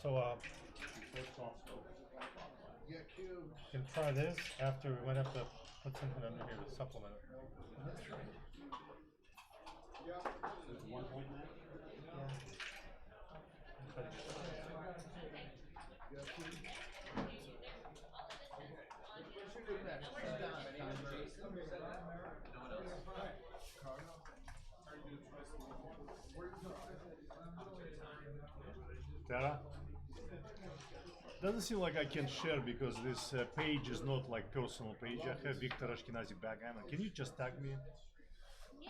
So you can try this after. We might have to put something under here to supplement it. That's right. So it's 1 point match? No one else. Tara? Doesn't seem like I can share because this page is not like personal page. I have Victor Ashkenazi Backgammon. Can you just tag me? Yeah.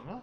Huh?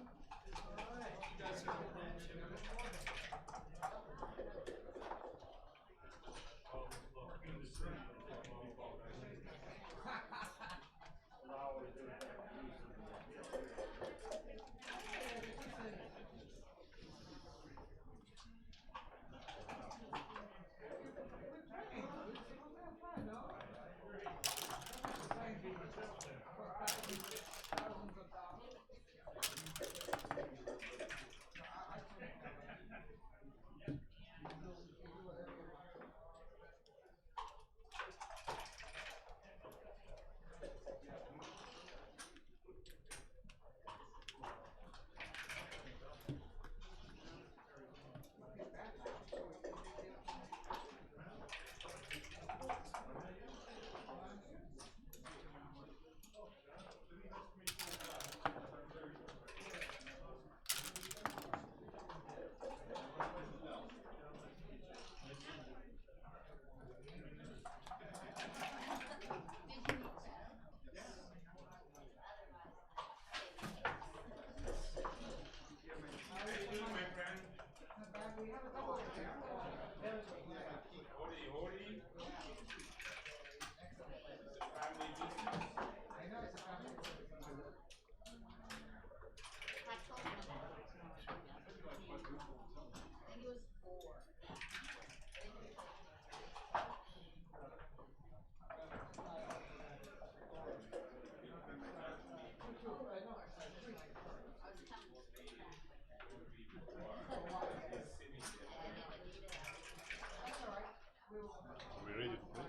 Are we ready to play?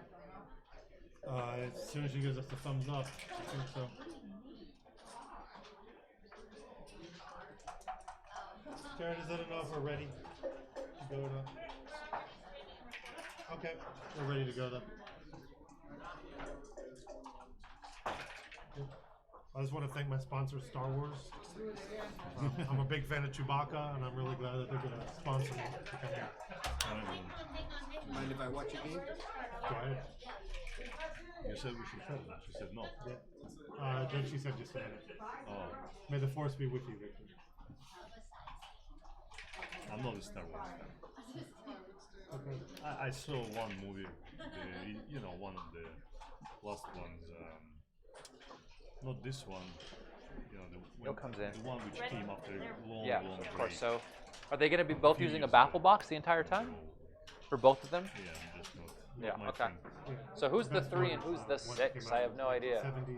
As soon as she gives us the thumbs up, I think so. Jared, does that know if we're ready to go or not? Okay, we're ready to go then. I just want to thank my sponsor, Star Wars. I'm a big fan of Chewbacca, and I'm really glad that they're going to sponsor me to come here. Mind if I watch a game? Go ahead. You said we should share that. She said no. Yeah. Then she said just a minute. Oh, May the force be with you, Victor. I'm not a Star Wars fan. Okay. I saw one movie, one of the last ones. Not this one. It comes in. The one which came after long, Yeah, long of course. break. So, are they going to be both Few using a years baffle ago. box the entire time for both of them? Yeah, just not Yeah. my Okay. thing. So who's the Best 3 one, and who's when the it 6? came I out, have no idea. 70.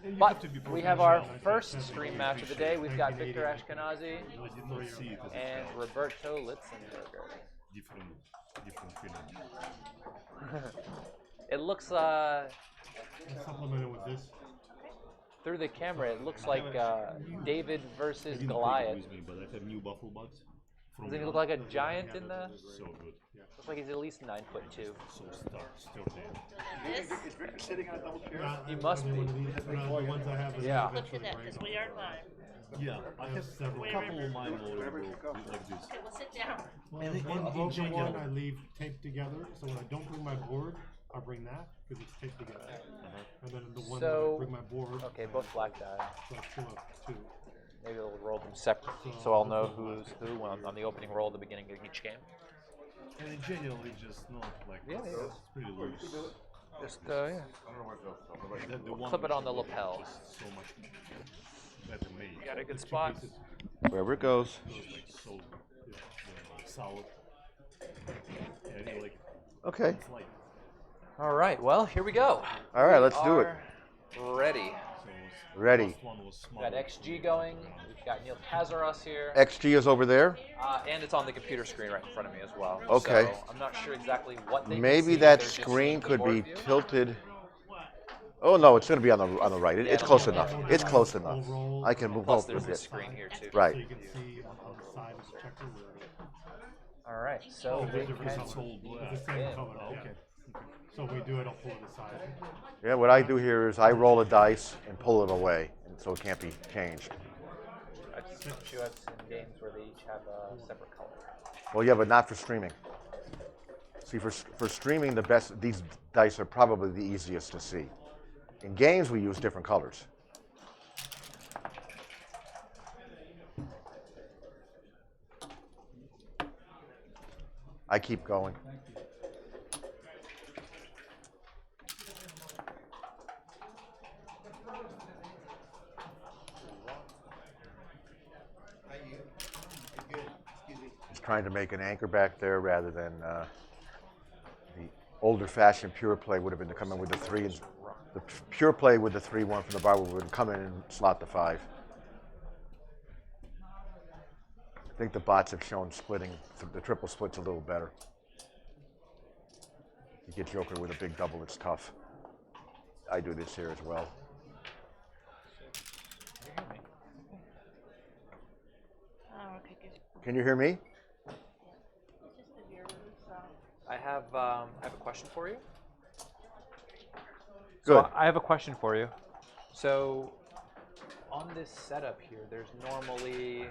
You But have to be we have our professional, first 1970. stream match of the day. We've got Victor 1980. Ashkenazi I did not see it as a and child. Roberto Litzenberger. Different feeling. It looks Let's supplement it with this. through the camera, it looks like David versus I didn't take it Goliath. with me, but I have new buffalo bugs. From Doesn't he Iran. look like a giant in the? So good. Looks like he's at least 9'2". So sturdy. This? Is Victor sitting on a double chair? You must be. The ones I have. Yeah. Look at that, because we are live. Yeah, I have several. a couple of mine already broke like this. Okay, well, sit down. Well, And one in broken general- one I leave taped together, so when I don't bring my board, I'll bring that because it's taped together. And then the one So- when I bring my board, Okay, both black die. so I pull up two. Maybe we'll roll them separately, so I'll know who's who on the opening roll at the beginning of each game. And in general, it's just not like Yeah, this. yeah. It's pretty loose. Just yeah. The one Clip it on the which is lapel. just so much better made. Got a good spot. Wherever it goes. It's like so solid. Yeah, I like Okay. it's light. All right, well, here we go. All right, let's do it. Are Ready. So Ready. last one was We've got smaller. XG going. We've got Neil Kazaros here. XG is over there. And it's on the computer screen right in front of me as well. Okay. So I'm not sure exactly what they can Maybe see. that They're just screen seeing the could be board view. tilted. Oh no, it's going to be on the right. It's it'll close be enough. there. It's close enough. I can move Plus, over a there's this bit. screen here too. So Right. you can see on the side of the checker where All right. So they're big different head. It's all black. it's the same Yeah. color. Oh, yeah. okay. So we do it, I'll pull it aside. Yeah, what I do here is I roll a dice and pull it away, and so it can't be changed. I've seen games where they each have a separate color. Well, yeah, but not for streaming. See, for streaming, these dice are probably the easiest to see. In games, we use different colors. I keep going. Just trying to make an anchor back there rather than the older-fashioned pure play would have been to come in with the 3. The pure play with the 3-1 from the bar would come in and slot the 5. I think the bots have shown splitting, the triple split's a little better. You get Joker with a big double, it's tough. I do this here as well. Oh, okay, good. Can you hear me? Just the viewer, so. I have a question for you. Good. So I have a question for you. So on this setup here, there's normally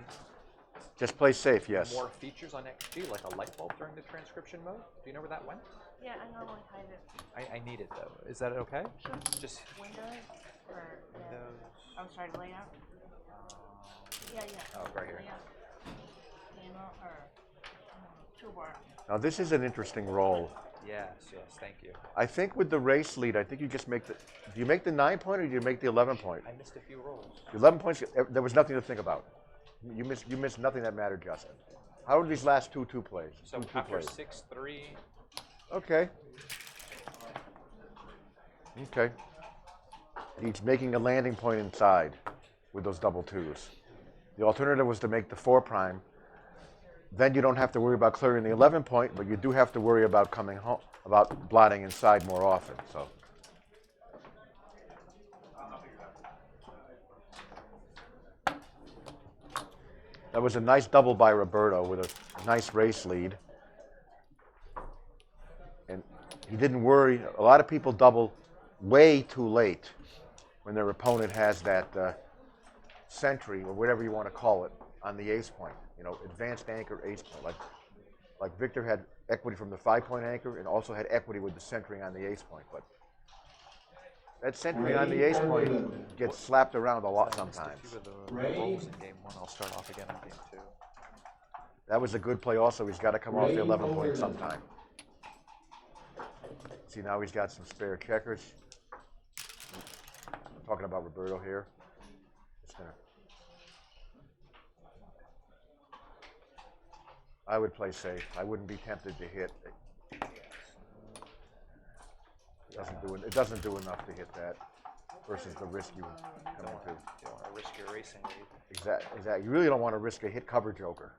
Just play safe, yes. more features on XG, like a light bulb during the transcription mode. Do you know where that went? Yeah, I normally hide it. I need it though. Is that okay? Sure. Just Windows or Windows. I'm sorry, layout. Yeah, yeah. Oh, right here. Layout. Panel or toolbar. Now this is an interesting roll. Yes, thank you. I think with the race lead, I think you just make the, do you make the 9 point or do you make the 11 point? I missed a few rolls. The 11 points, there was nothing to think about. You missed nothing that mattered, Justin. How are these last two plays? So Two after plays. 6-3, Okay. Okay. He's making a landing point inside with those double 2s. The alternative was to make the 4 prime. Then you don't have to worry about clearing the 11 point, but you do have to worry about coming home, about blotting inside more often. So. That was a nice double by Roberto with a nice race lead. And he didn't worry. A lot of people double way too late when their opponent has that sentry or whatever you want to call it on the ace point. You know, advanced anchor ace point. Like Victor had equity from the 5-point anchor and also had equity with the centering on the ace point. But that centering on the ace point gets slapped around a lot sometimes. a few of the rolls in game 1. I'll start off again in game 2. That was a good play also. He's got to come off the 11 point sometime. See, now he's got some spare checkers. I'm talking about Roberto here. Just gonna. I would play safe. I wouldn't be tempted to hit. It doesn't do enough to hit that versus the risk you come into. You don't want to risk your racing lead. Exactly. You really don't want to risk a hit cover joker.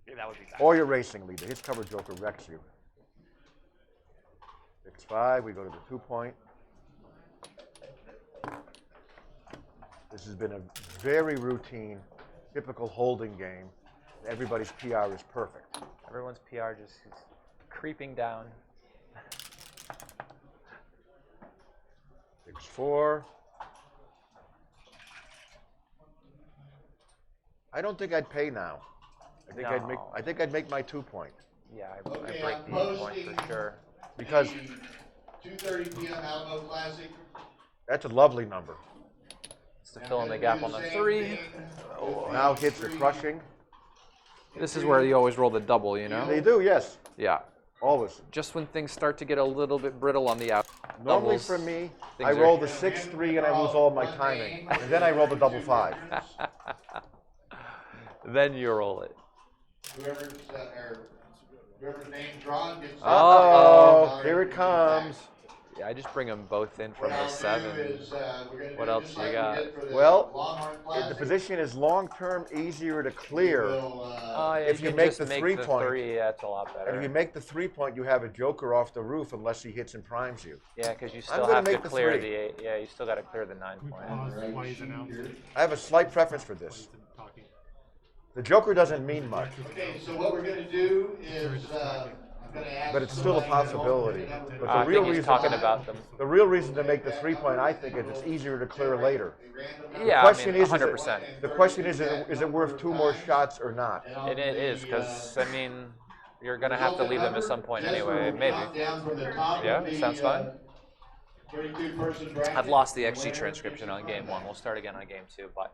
Yeah, that would be bad. Or your racing lead. The hit cover joker wrecks you. 6-5, we go to the 2 point. This has been a very routine, typical holding game. Everybody's PR is perfect. Everyone's PR just is creeping down. 6-4. I don't think I'd pay now. I think I'd make my 2-point. Yeah, I break the 8-point for sure. Because 2:30 p.m. Alamo Classic. that's a lovely number. It's to fill in the gap on the 3. Now hits are crushing. This is where you always roll the double, you know? They do, yes. Yeah. Always. Just when things start to get a little bit brittle on the out. Normally doubles, for me, things I are- roll the 6-3 and I lose all my timing. And then I roll the double 5. Then you roll it. Whoever's name drawn gets. Uh-oh, here it comes. Yeah, I just bring them both in from What the else 7. What else you got? Well, the position is long-term easier to clear. Oh, yeah, if you can make just the make 3-point. 3, that's a lot better. And if you make the 3-point, you have a joker off the roof unless he hits and primes you. Yeah, because you I'm still gonna have to make the clear 3. the 8. Yeah, you still got to clear the 9 We point. pause while he's announcing. I have a slight preference for While this. he's talking. The joker doesn't mean much, Okay, so what we're gonna do is, I'm gonna ask. but it's still a somebody to possibility. open it up. But I the real think he's reason, talking about them. the real reason to make the 3-point, I think, is it's easier to clear later. Yeah, question I mean, is, 100%. The question is it worth 2 more shots or not? It is, because, I mean, you're going to have to leave them at some point anyway. Maybe. Yeah, sounds fine. 32-person bracket. I've lost the XG transcription on game 1. We'll start again on game 2, but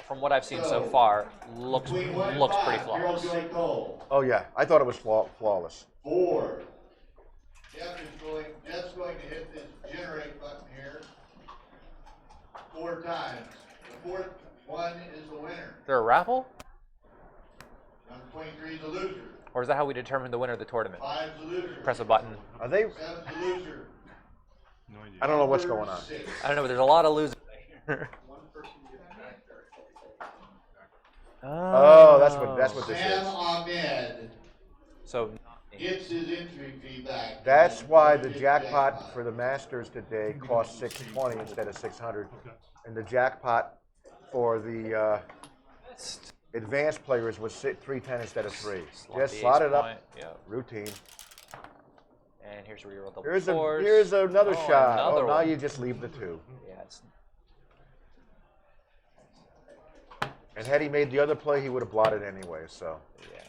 from what I've seen so far, looks pretty flawless. Oh yeah, I thought it was flawless. 4. Jeff's going to hit this generate button here 4 times. The 4th one is the winner. Is there a raffle? Number 23 is the loser. Or is that how we determine the winner of the tournament? 5 is the loser. Press a button. Are they? 7 is the loser. No idea. I don't know what's going on. 6. I don't know, but there's a lot of losers here. Oh, that's what this Sam is. Ahmed So, gets his entry fee back. That's why the jackpot for the Masters today cost $620 instead of $600, and the jackpot for the advanced players was $310 instead of $3. Just slot it up. Yeah. Routine. And here's where you roll double Here's fours. here's another Oh, shot. another Oh, now one. you just leave the 2. Yeah, it's And had he made the other play, he would have blotted anyway. So yeah.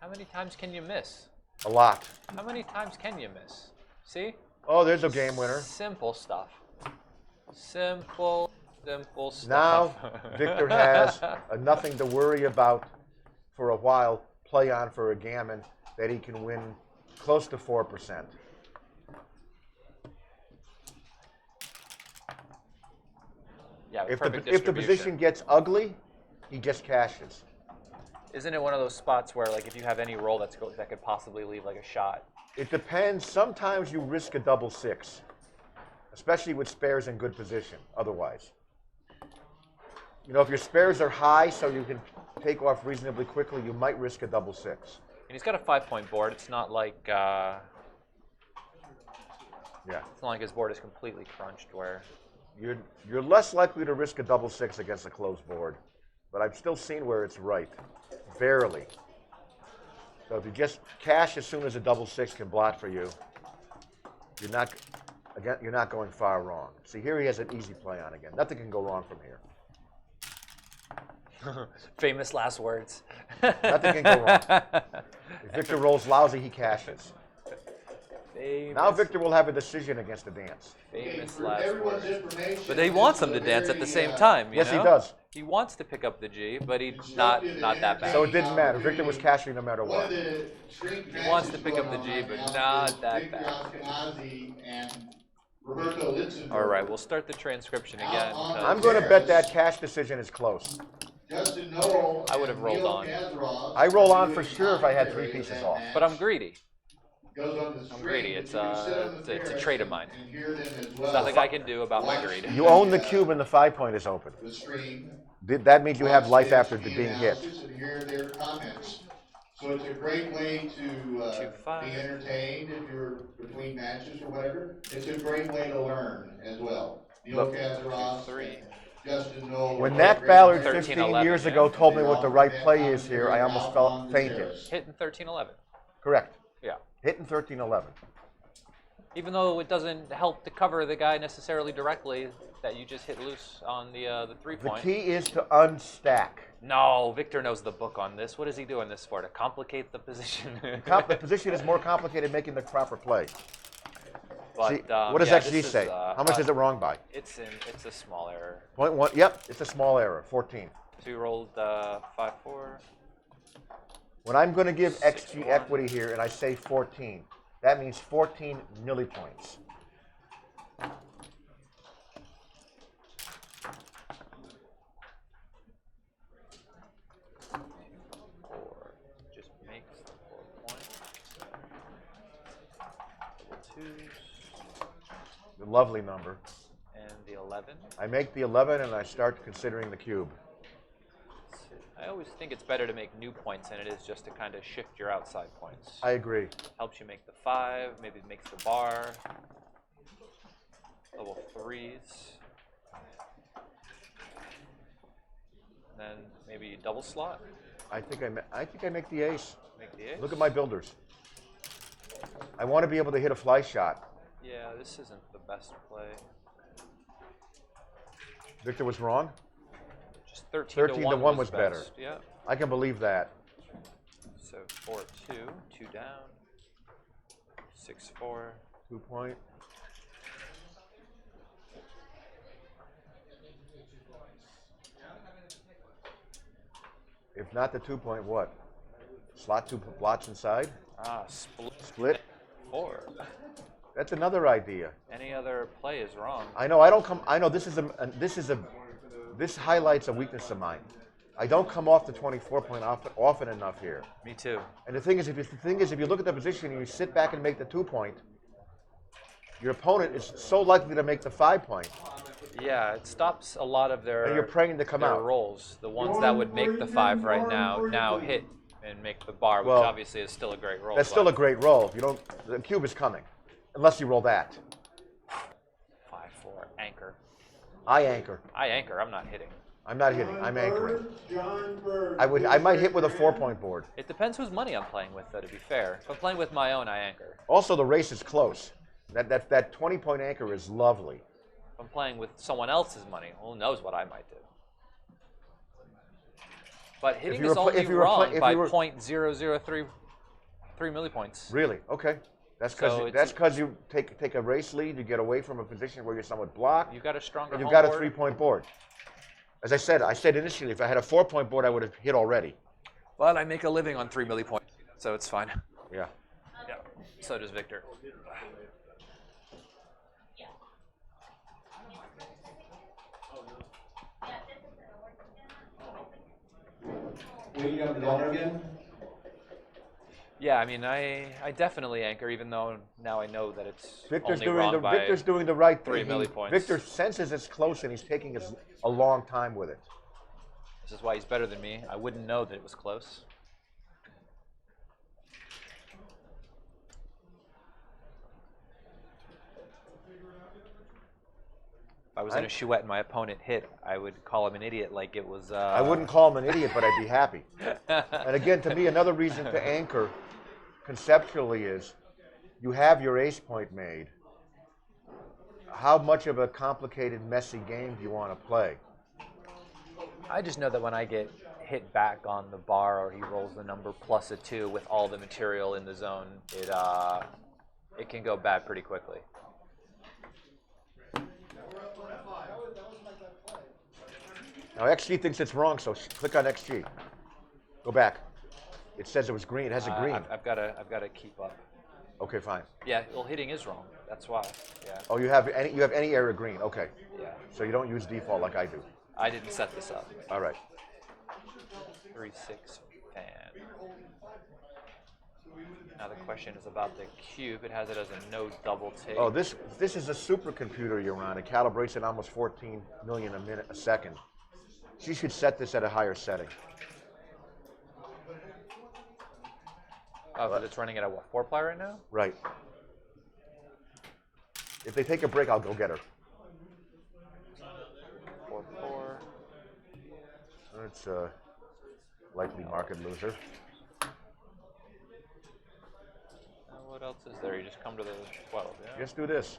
How many times can you miss? a lot. How many times can you miss? See? Oh, there's a game winner. Simple stuff. Simple stuff. Now Victor has a nothing to worry about for a while. Play on for a gammon that he can win close to 4%. Yeah, If perfect the position distribution. gets ugly, he just cashes. Isn't it one of those spots where, like, if you have any roll that could possibly leave like a shot? It depends. Sometimes you risk a double 6, especially with spares in good position. Otherwise, you know, if your spares are high, so you can take off reasonably quickly, you might risk a double 6. And he's got a 5-point board. It's not like Yeah. it's not like his board is completely crunched. Where You're less likely to risk a double 6 against a closed board, but I've still seen where it's right, barely. So if you just cash as soon as a double 6 can blot for you, you're not going far wrong. See, here he has an easy play on again. Nothing can go wrong from here. famous last words. Nothing can go wrong. If Victor rolls lousy, he cashes. Now Victor will have a decision against the dance. Famous For last everyone's words. information, But he wants them to dance at the same time. You Yes, know? he does. He wants to pick up the G, but he's not that bad. So it didn't matter. Victor was cashing no matter One what. of the string He wants to matches pick up going the on G, but right not now is that Victor bad. Ashkenazi and Roberto Litzenberger. All right, we'll start the transcription again. I'm going to bet that cash decision is close. Justin Knoll I would have and rolled Neil on. Kazaroff I roll on are for doing sure if I had commentary 3 pieces in that off. match. But I'm greedy. Goes on the I'm string, greedy. but It's you can sit on the it's a terrace trait of mine. and hear them as There's well. nothing I can do about my greed. You own the cube and the 5-point is open. The stream. That means you have Watch life the after XG being hit. analysis and hear their comments. So it's a great way to 2-5. be entertained if you're between matches or whatever. It's a great way to learn as well. Neil Look. Kazaroff 2-3. just to know. When what Nat grade Ballard grade 15 11, years yeah. ago told me they what the all right get play is here, I commentary almost out felt on the fainted. chairs. Hitting 13-11. Correct. Yeah. Hitting 13-11. Even though it doesn't help to cover the guy necessarily directly, that you just hit loose on the The 3-point. key is to unstack. No, Victor knows the book on this. What is he doing this for? To complicate the position? The position is more complicated making the proper play. But, See, what does yeah, XG this is, say? How much is it wrong by? It's a small error. 0.1. Yep, it's a small error. 14. So you rolled 5-4. When I'm going to give 6-1. XG equity here and I say 14, that means 14 millipoints. Just makes the 4 points. Double twos. The lovely number. And the 11. I make the 11 and I start considering the cube. I always think it's better to make new points than it is just to kind of shift your outside points. I agree. Helps you make the 5, maybe makes the bar. Level 3s. And then maybe double slot. I think I make the ace. Make the ace. Look at my builders. I want to be able to hit a fly shot. Yeah, this isn't the best play. Victor was wrong. Just 13 13 to 1 was better. best. Yeah. I can believe that. So 4-2, 2 down. 6-4. 2 point. If not the 2 point, what? Slot 2 blots inside? Split. Split? 4. That's another idea. Any other play is wrong. I know. I don't come. I know this highlights a weakness of mine. I don't come off the 24 point often enough here. Me too. And the thing is, if you look at the position and you sit back and make the 2 point, your opponent is so likely to make the 5 point. Yeah, it stops a lot of their And you're praying to come their out. rolls. The ones that would make the 5 right now hit and make the bar, which Well, obviously is still a great roll. That's still a great roll. If you don't, the cube is coming, unless you roll that. 5-4 anchor. I anchor. I anchor. I'm not hitting. I'm not hitting. I'm anchoring. I might hit with a 4 point board. It depends whose money I'm playing with, though. To be fair, if I'm playing with my own, I anchor. Also, the race is close. That 20 point anchor is lovely. If I'm playing with someone else's money, who knows what I might do. But hitting is only wrong by 0.0033 millipoints. Really? Okay. That's So because you take a race lead, you get away from a position where you're somewhat blocked, You got a stronger. and you've home got a board. 3 point board. As I said initially, if I had a 4 point board, I would have hit already. But I make a living on 3 millipoints, so it's fine. Yeah. Yeah. So does Victor. Waiting up the dollar again? Yeah, I mean, I definitely anchor, even though now I know that it's Victor's only wrong by doing the right 3 thing. millipoints. Victor senses it's close, and he's taking a long time with it. This is why he's better than me. I wouldn't know that it was close. If I was in a chouette and my opponent hit, I would call him an idiot like it was... I wouldn't call him an idiot, but I'd be happy. And again, to me, another reason to anchor conceptually is you have your ace point made. How much of a complicated, messy game do you want to play? I just know that when I get hit back on the bar or he rolls the number plus a 2 with all the material in the zone, it can go bad pretty quickly. Now, XG thinks it's wrong, so click on XG. Go back. It says it was green. It has a green. I've got to keep up. Okay, fine. Yeah, well, hitting is wrong. That's why. Yeah. Oh, you have any error green. Okay. Yeah. So you don't use default like I do. I didn't set this up. All right. 3-6 fan. Now the question is about the cube. It has it as a no double take. Oh, this is a supercomputer you're on. It calibrates at almost 14 million a second. She should set this at a higher setting. Oh, because it's running at a what, 4-ply right now? Right. If they take a break, I'll go get her. 4-4. That's a likely market loser. What else is there? You just come to the 12, yeah? Just do this.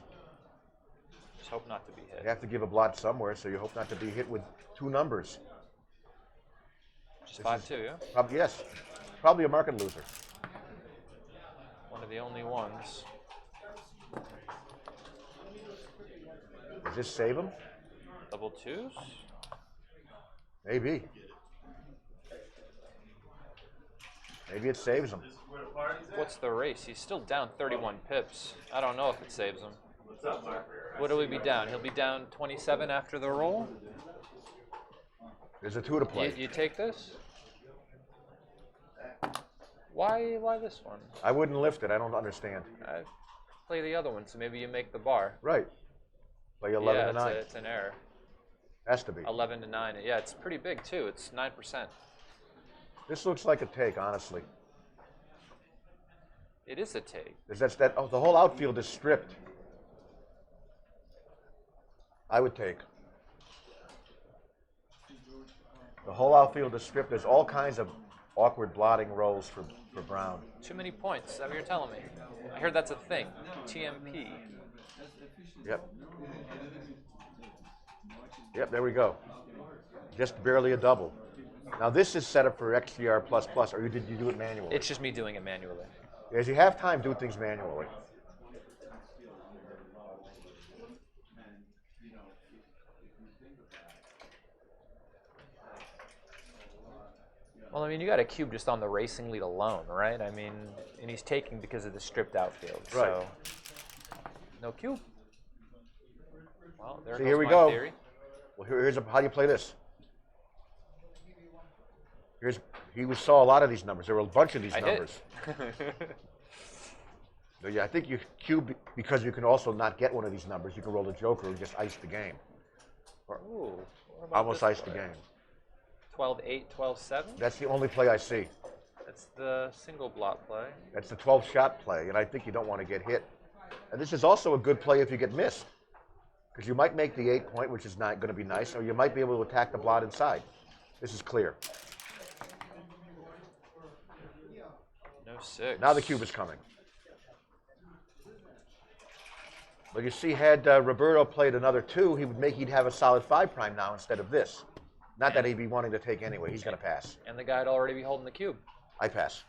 Just hope not to be hit. You have to give a blot somewhere, so you hope not to be hit with 2 numbers. Just 5-2, yeah? Probably, yes. Probably a market loser. One of the only ones. Does this save him? Double 2s? Maybe. Maybe it saves him. What's the race? He's still down 31 pips. I don't know if it saves him. What will he be down? He'll be down 27 after the roll? There's a 2 to play. You take this? Why this one? I wouldn't lift it. I don't understand. I play the other one, so maybe you make the bar. Right. Play 11 to 9. It's an error. Has to be. 11 to 9. Yeah, it's pretty big too. It's 9%. This looks like a take, honestly. It is a take. Oh, the whole outfield is stripped. I would take. The whole outfield is stripped. There's all kinds of awkward blotting rolls for Brown. Too many points. Is that what you're telling me? I heard that's a thing. TMP. Yep. Yep, there we go. Just barely a double. Now this is set up for XGR++, or did you do it manually? It's just me doing it manually. As you have time, do things manually. Well, I mean, you got a cube just on the racing lead alone, right? I mean, and he's taking because of the stripped outfield. Right. So, no cube. Well, there See, goes here we my go. theory. Well, how do you play this? We saw a lot of these numbers. There were a bunch of these numbers. So, yeah, I think you cube because you can also not get one of these numbers. You can roll the joker and just ice the game. Or Ooh, what about almost this ice the play? game. 12-8, 12-7? That's the only play I see. That's the single blot play. That's the 12-shot play, and I think you don't want to get hit. And this is also a good play if you get missed, because you might make the 8-point, which is not going to be nice, or you might be able to attack the blot inside. This is clear. No 6. Now the cube is coming. But you see, had Roberto played another 2, he'd have a solid 5 prime now instead of this. Not that he'd be wanting to take anyway. He's going to pass. And the guy'd already be holding the cube. I pass.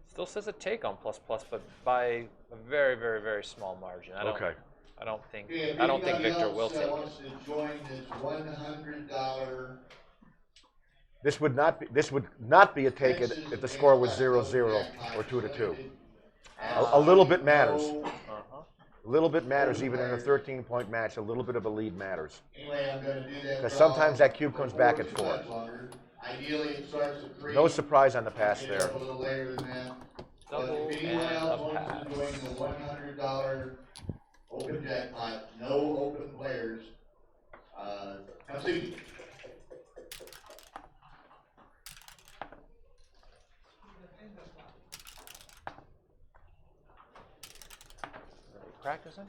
Still says a take on ++, but by a very, very, very small margin. I don't think Victor will take it. To join this $100. This would not be a take if the score was 0-0 or 2-2. A little bit matters. A little bit matters even in a 13-point match. A little bit of a lead matters. Anyway, I'm going to do that. Because sometimes that cube comes back at 4. Ideally, it starts at 3. No surprise on the pass Get there. up a little later than that. Double But if anyone and else a wants pass. to join the $100 open jackpot, no open players, come see me. Practicing?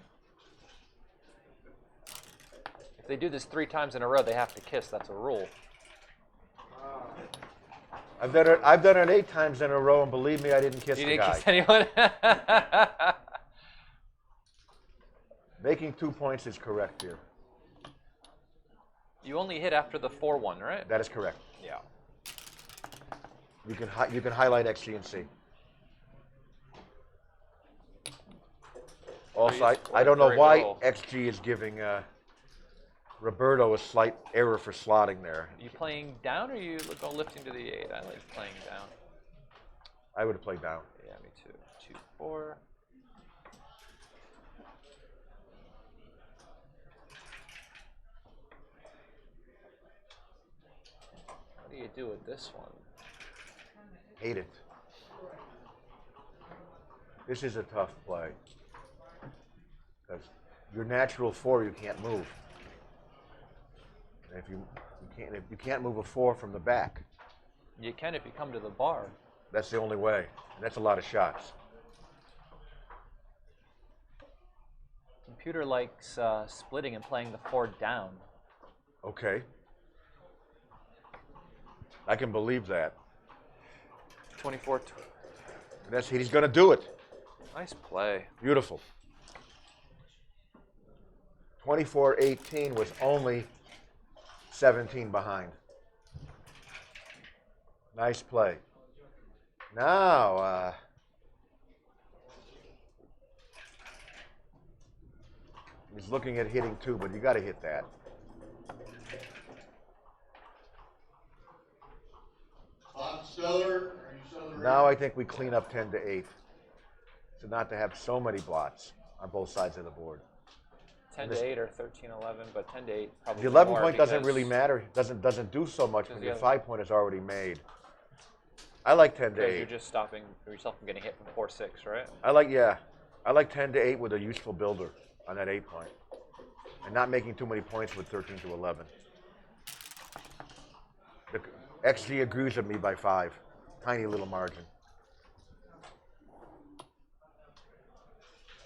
If they do this 3 times in a row, they have to kiss. That's a rule. I've done it 8 times in a row, and believe me, I didn't kiss You the didn't guy. kiss anyone? Making 2 points is correct here. You only hit after the 4-1, right? That is correct. Yeah. You can highlight X, G, and C. Also, I don't know why XG is giving Roberto a slight error for slotting there. Are you playing down or are you lifting to the 8? I like playing down. I would have played down. Yeah, me too. 2-4. What do you do with this one? Hate it. This is a tough play. Because your natural 4, you can't move. And if you can't move a 4 from the back. You can if you come to the bar. That's the only way. And that's a lot of shots. Computer likes splitting and playing the 4 down. Okay. I can believe that. 24. That's he's going to do it. Nice play. Beautiful. 24-18 was only 17 behind. Nice play. Now, he's looking at hitting 2, but you got to hit that. Bob Stoller, are you still the Now I think we clean up 10-8, so not to have so many blots on both sides of the board. 10-8 or 13-11, but 10-8 probably. The 11 more point doesn't because- really matter. Doesn't do so much when the your other- 5 point is already made. I like 10 to Because 8. you're just stopping yourself from getting hit from 4-6, right? I like 10 to 8 with a useful builder on that 8 point, and not making too many points with 13 to 11. The XG agrees with me by 5, tiny little margin.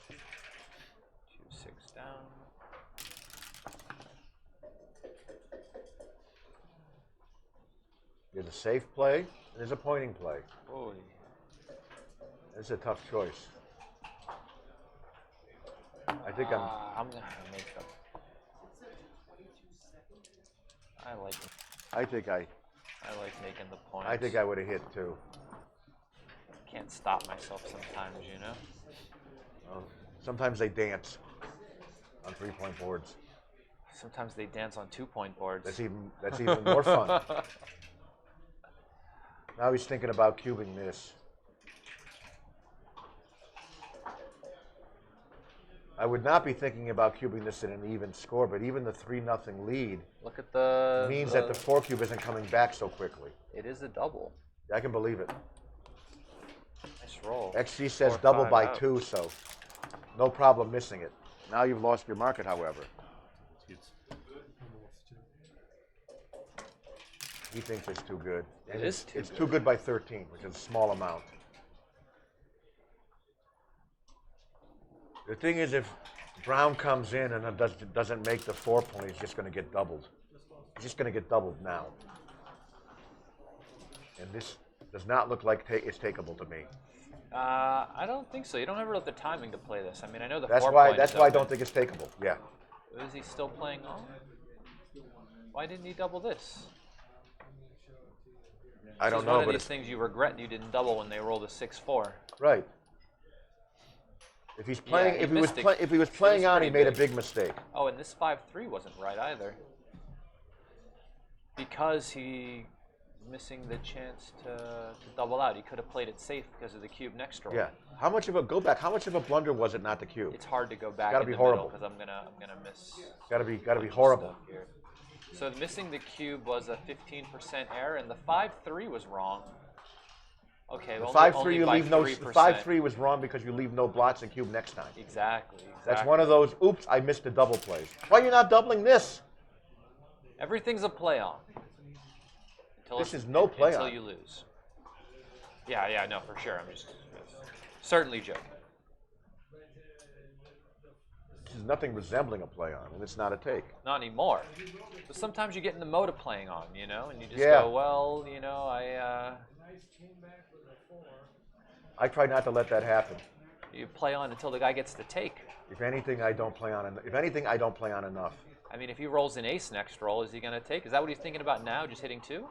Two, 6 down. There's a safe play, and there's a pointing play. Boy. It's a tough choice. I think I'm gonna make up. I think I making the points. I think I would have hit 2. Can't stop myself sometimes, you know. Sometimes they dance on 3-point boards. Sometimes they dance on 2-point boards. That's even more fun. Now he's thinking about cubing this. I would not be thinking about cubing this in an even score, but even the 3-0 lead Look at the means that the 4 cube isn't coming back so quickly. It is a double. I can believe it. Nice roll. XG says 4, double 5 by out. 2, so no problem missing it. Now you've lost your market, however. He thinks it's too good. And It is too It's good. too good by 13, which is a small amount. The thing is, if Brown comes in and doesn't make the 4 point, he's just going to get doubled. He's just going to get doubled now. And this does not look like it's takeable to me. I don't think so. You don't ever have the timing to play this. I mean, I know the That's 4 why. point That's is why I open. don't think it's takeable. Yeah. Is he still playing on? Why didn't he double this? I This don't is know, one of but these it's things you regret you didn't double when they rolled a 6-4. right. If he's playing, he if he was missed it. if he was It playing was on, he pretty made a big. big mistake. Oh, and this 5-3 wasn't right either. Because he missing the chance to double out. He could have played it safe because of the cube next roll. Yeah. How much of a go back? How much of a blunder was it not to cube? It's hard to go back gotta in be the horrible. middle because I'm gonna miss. Got to be a bunch of horrible. stuff here. So missing the cube was a 15% error, and the 5-3 was wrong. Okay, The only- 5-3 only you by leave no. 3%. 5-3 was wrong because you leave no blots and cube next time. Exactly. That's one of those. Oops, I missed the double plays. Why are you not doubling this? Everything's a play on. This is no play until on. you lose. Yeah, no, for sure. I'm just certainly joking. This is nothing resembling a play on, and it's not a take. Not anymore. But sometimes you get in the mode of playing on, you know, and you just Yeah. go, well, you know, I try not to let that happen. you play on until the guy gets to take. If anything, I don't play on. If anything, I don't play on enough. I mean, if he rolls an ace next roll, is he going to take? Is that what he's thinking about now, just hitting 2?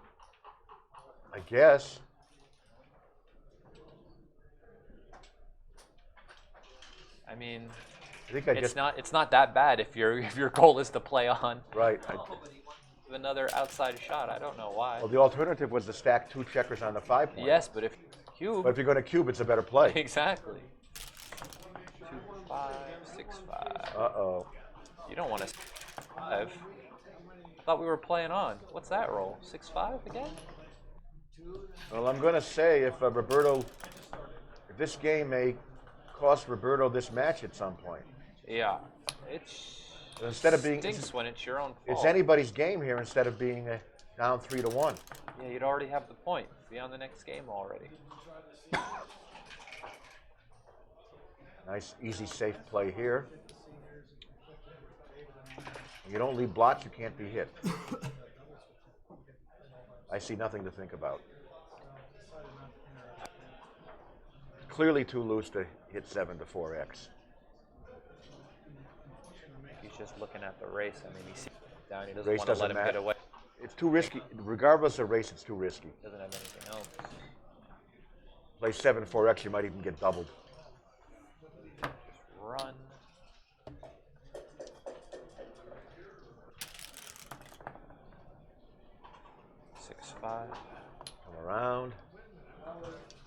I guess. I mean, I think I it's just not that bad if your goal is to play on. right. With another outside shot. I don't know why. Well, the alternative was to stack 2 checkers on the 5 point. Yes, but if cube. But if you're going to cube, it's a better play. Exactly. 2-5, 6-5. Uh-oh. You don't want to 5. I thought we were playing on. What's that roll? 6-5 again? Well, I'm going to say if this game may cost Roberto this match at some point. Yeah. It's Instead of being, stinks when it's your own fault. it's anybody's game here instead of being down 3-1. Yeah, you'd already have the point. Be on the next game already. Nice, easy, safe play here. You don't leave blots, you can't be hit. I see nothing to think about. Clearly too loose to hit 7 to 4x. He's just looking at the race. I mean, he sees it down. He doesn't Race want to doesn't let him matter. get away. It's too risky. Regardless of race, it's too risky. Doesn't have anything else. Play 7 4x, you might even get doubled. Just run. Six, 5. Come around.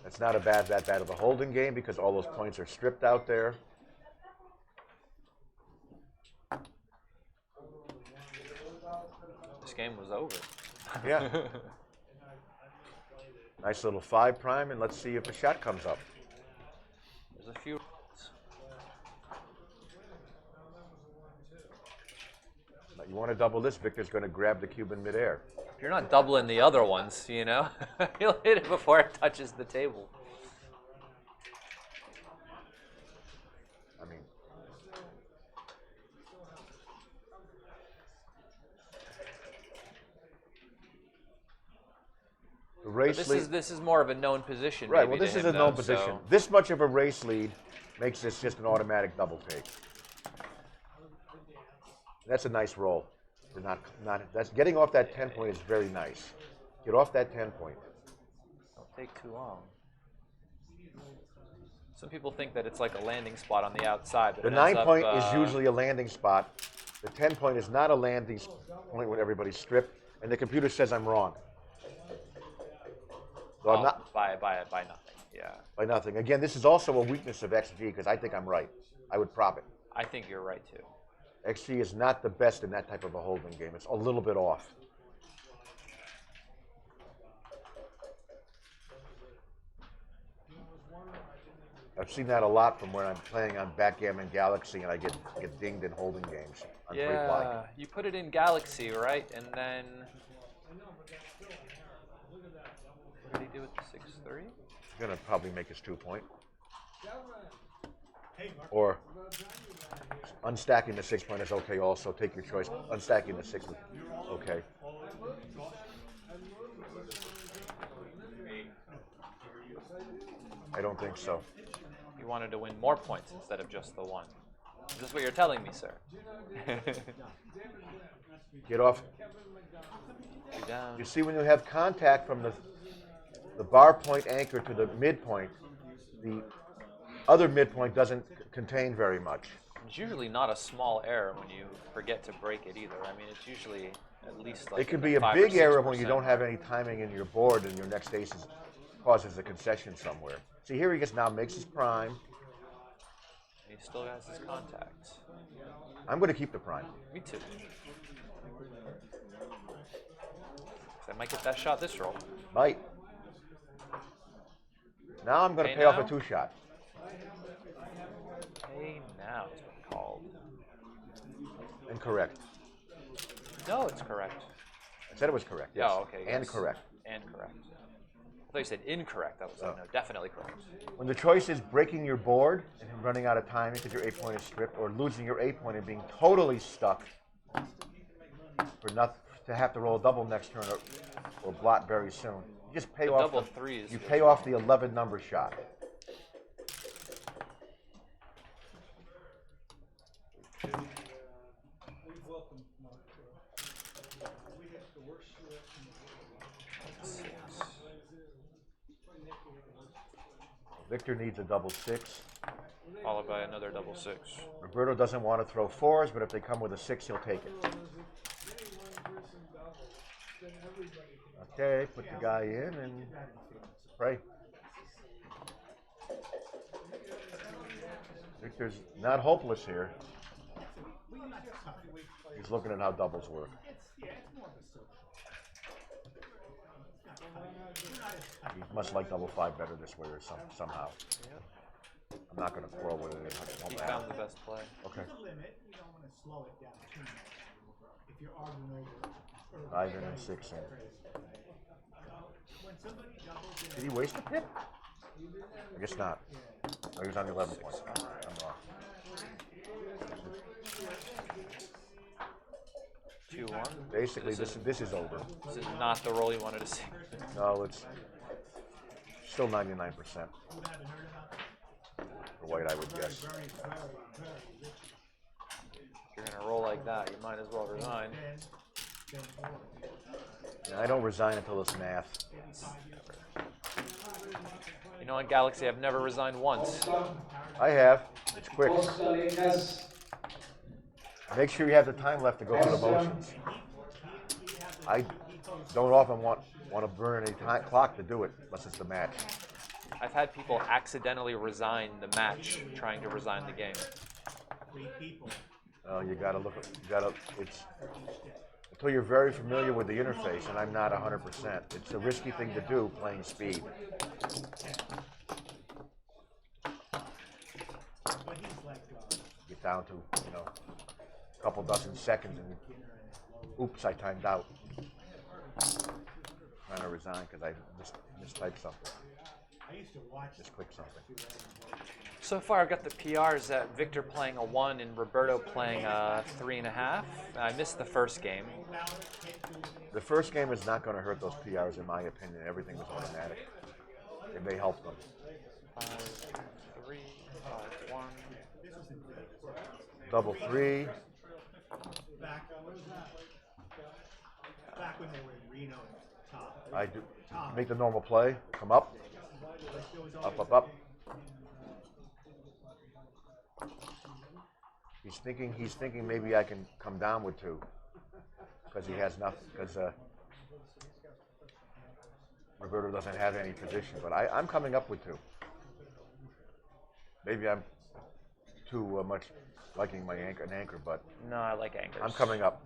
That's not that bad of a holding game because all those points are stripped out there. This game was over. Yeah. Nice little 5 prime, and let's see if a shot comes up. There's a few. You want to double this, Victor's going to grab the cube in midair. If you're not doubling the other ones, you know, he'll hit it before it touches the table. I mean, the race But lead. this is more of a known position. Right, maybe well, this to is him, a known though, position. so- This much of a race lead makes this just an automatic double take. That's a nice roll. That's getting off that 10 point is very nice. Get off that 10 point. Don't take too long. Some people think that it's like a landing spot on the outside. But The it ends 9 point up, is usually a landing spot. The 10 point is not a landing point when everybody's stripped, and the computer says I'm wrong. So I'm not by nothing. Yeah, by nothing. Again, this is also a weakness of XG because I think I'm right. I would prop it. I think you're right too. XG is not the best in that type of a holding game. It's a little bit off. I've seen that a lot from when I'm playing on Backgammon Galaxy and I get dinged in holding games on free fly. Yeah, you put it in Galaxy, right? And then what did he do with the 6-3? He's gonna probably make his 2 point. Or unstacking the 6 point is okay also. Take your choice. Unstacking the 6 is okay. I don't think so. You wanted to win more points instead of just the one. Is this what you're telling me, sir? Get off. You're down. You see when you have contact from the bar point anchor to the midpoint, the other midpoint doesn't contain very much. It's usually not a small error when you forget to break it either. I mean, it's usually at least like It can in the be a 5 or big error when you 6%. don't have any timing in your board and your next ace causes a concession somewhere. See, here he gets now makes his prime. He still has his contacts. I'm going to keep the prime. Me too. 'Cause I might get that shot this roll. Might. Now I'm going to Pay pay off now? a 2-shot. Hey, now it's been called. Incorrect. No, it's correct. I said it was correct. Yes. Oh, okay. And yes. correct. And correct. I thought you said incorrect. That was like, no, definitely correct. When the choice is breaking your board and running out of time because your 8 point is stripped, or losing your 8 point and being totally stuck for not to have to roll a double next turn or blot very soon, you just pay The off. double three is You good. pay off the 11 number shot. Victor needs a double 6. Followed by another double 6. Roberto doesn't want to throw 4s, but if they come with a 6, he'll take it. Okay, put the guy in and pray. Victor's not hopeless here. He's looking at how doubles work. He must like double 5 better this way or somehow. I'm not going to quarrel with it. He found the best play. Okay. Limit, you don't want to slow it down too much. If you're arguing over 5 in and 6 in. Did he waste a pip? I guess not. Oh, he was on the 11 point. I'm wrong. one. Basically, This this is over. This is not the roll you wanted to see. No, it's still 99% for white, I would guess. If you're gonna roll like that, you might as well resign. And I don't resign until it's math. You know, in Galaxy, I've never resigned once. I have. It's quick. Make sure you have the time left to go through the motions. I don't often want to burn any time clock to do it unless it's the match. I've had people accidentally resign the match trying to resign the game. You gotta it's until you're very familiar with the interface, and I'm not 100%. It's a risky thing to do playing speed. Get down to, a couple dozen seconds and oops, I timed out. Trying to resign because I mistyped something. Just clicked something. So far, I've got the PRs that Victor playing a 1 and Roberto playing a 3.5. I missed the first game. The first game is not going to hurt those PRs, in my opinion. Everything was automatic. It may help them. 5-3, 5-1. Double 3. Back when they were in Reno, top. I do make the normal play. Come up. Up, up, up. He's thinking maybe I can come down with 2 because he has nothing. Because Roberto doesn't have any position, but I'm coming up with 2. Maybe I'm too much liking my anchor, but No, I like anchors. I'm coming up.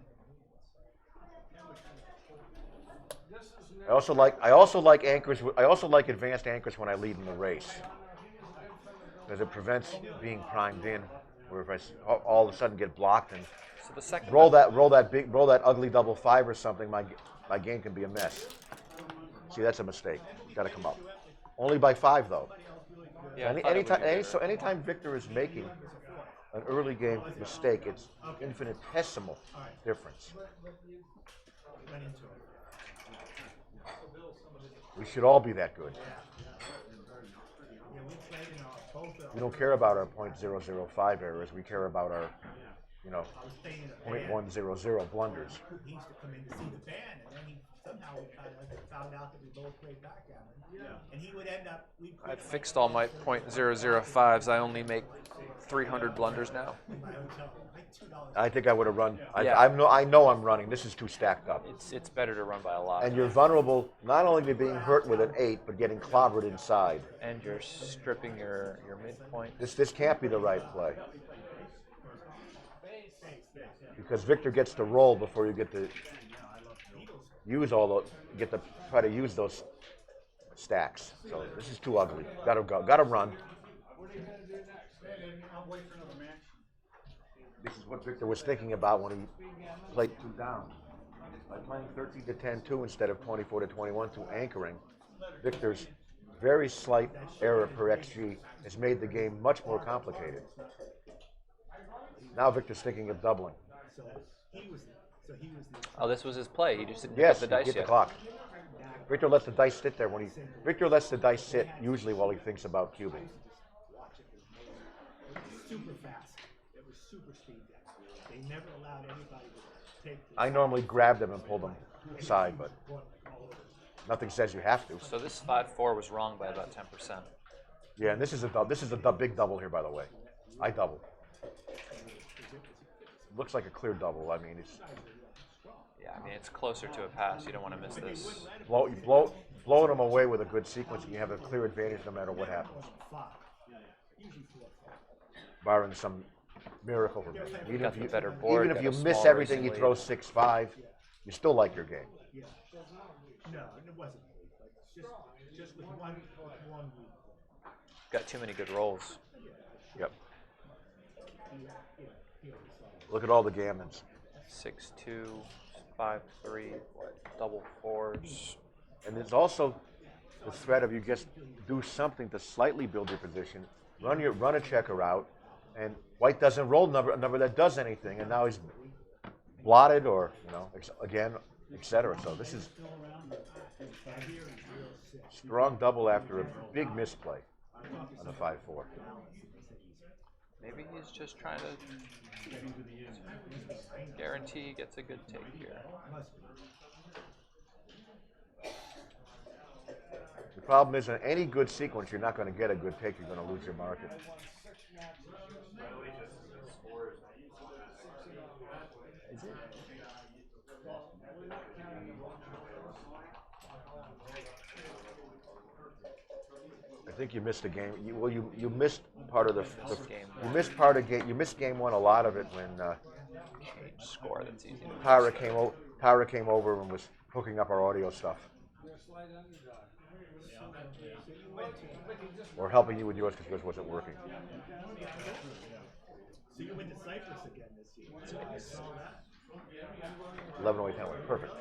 I also like anchors. I also like advanced anchors when I lead in the race because it prevents being primed in. Where if I all of a sudden get blocked and So the second roll that ugly double 5 or something, my game can be a mess. See, that's a mistake. You got to come up. Only by 5 though. Yeah, I thought it would be better. So anytime Victor is making an early game mistake, it's infinitesimal difference. We should all be that good. We don't care about our .005 errors. We care about our, 0.100 blunders. He used to come in to see the band, and then somehow we kind of found out that we both played backgammon. And he would end up. I've fixed all my .005s. I only make 300 blunders now. I think I would have run. Yeah. I know I'm running. This is too stacked up. It's better to run by a lot. And you're vulnerable not only to being hurt with an 8, but getting clobbered inside. And you're stripping your midpoint. This can't be the right play. Because Victor gets to roll before you get to use try to use those stacks. So this is too ugly. Gotta go. Gotta run. This is what Victor was thinking about when he played 2 down. By playing 13 to 10-2 instead of 24 to 21-2 anchoring, Victor's very slight error per XG has made the game much more complicated. Now Victor's thinking of doubling. Oh, this was his play. He just didn't Yes, hit the dice get yet. the clock. Victor lets the dice sit there Victor lets the dice sit usually while he thinks about cubing. Super fast. It was super speed. They never allowed anybody to take. I normally grab them and pull them aside, but nothing says you have to. So this 5-4 was wrong by about 10%. Yeah, and this is a big double here, by the way. I double. Looks like a clear double. I mean, it's Yeah, I mean, it's closer to a pass. You don't want to miss this. blowing them away with a good sequence, and you have a clear advantage no matter what happens. Barring some miracle for me. Got the better board, Even if got you a miss small everything, you racing throw lead. 6-5, you still like your game. No, it wasn't. Just with one move. Got too many good rolls. Yep. Look at all the gammons. 6-2, 5-3, double 4s. And there's also the threat of you just do something to slightly build your position, run a checker out, and white doesn't roll a number that does anything, and now he's blotted or, again, etc. So this is strong double after a big misplay on the 5-4. Maybe he's just trying to guarantee he gets a good take here. The problem is, in any good sequence, you're not going to get a good take. You're going to lose your market. Is it? I think you missed a game. You missed part of the game you missed part of game. You missed game one. A lot of it when Score that's easy. Tyra came over and was hooking up our audio stuff, or helping you with yours because yours wasn't working. So you went to Cyprus again this year. I saw that. 11:08 10 perfect.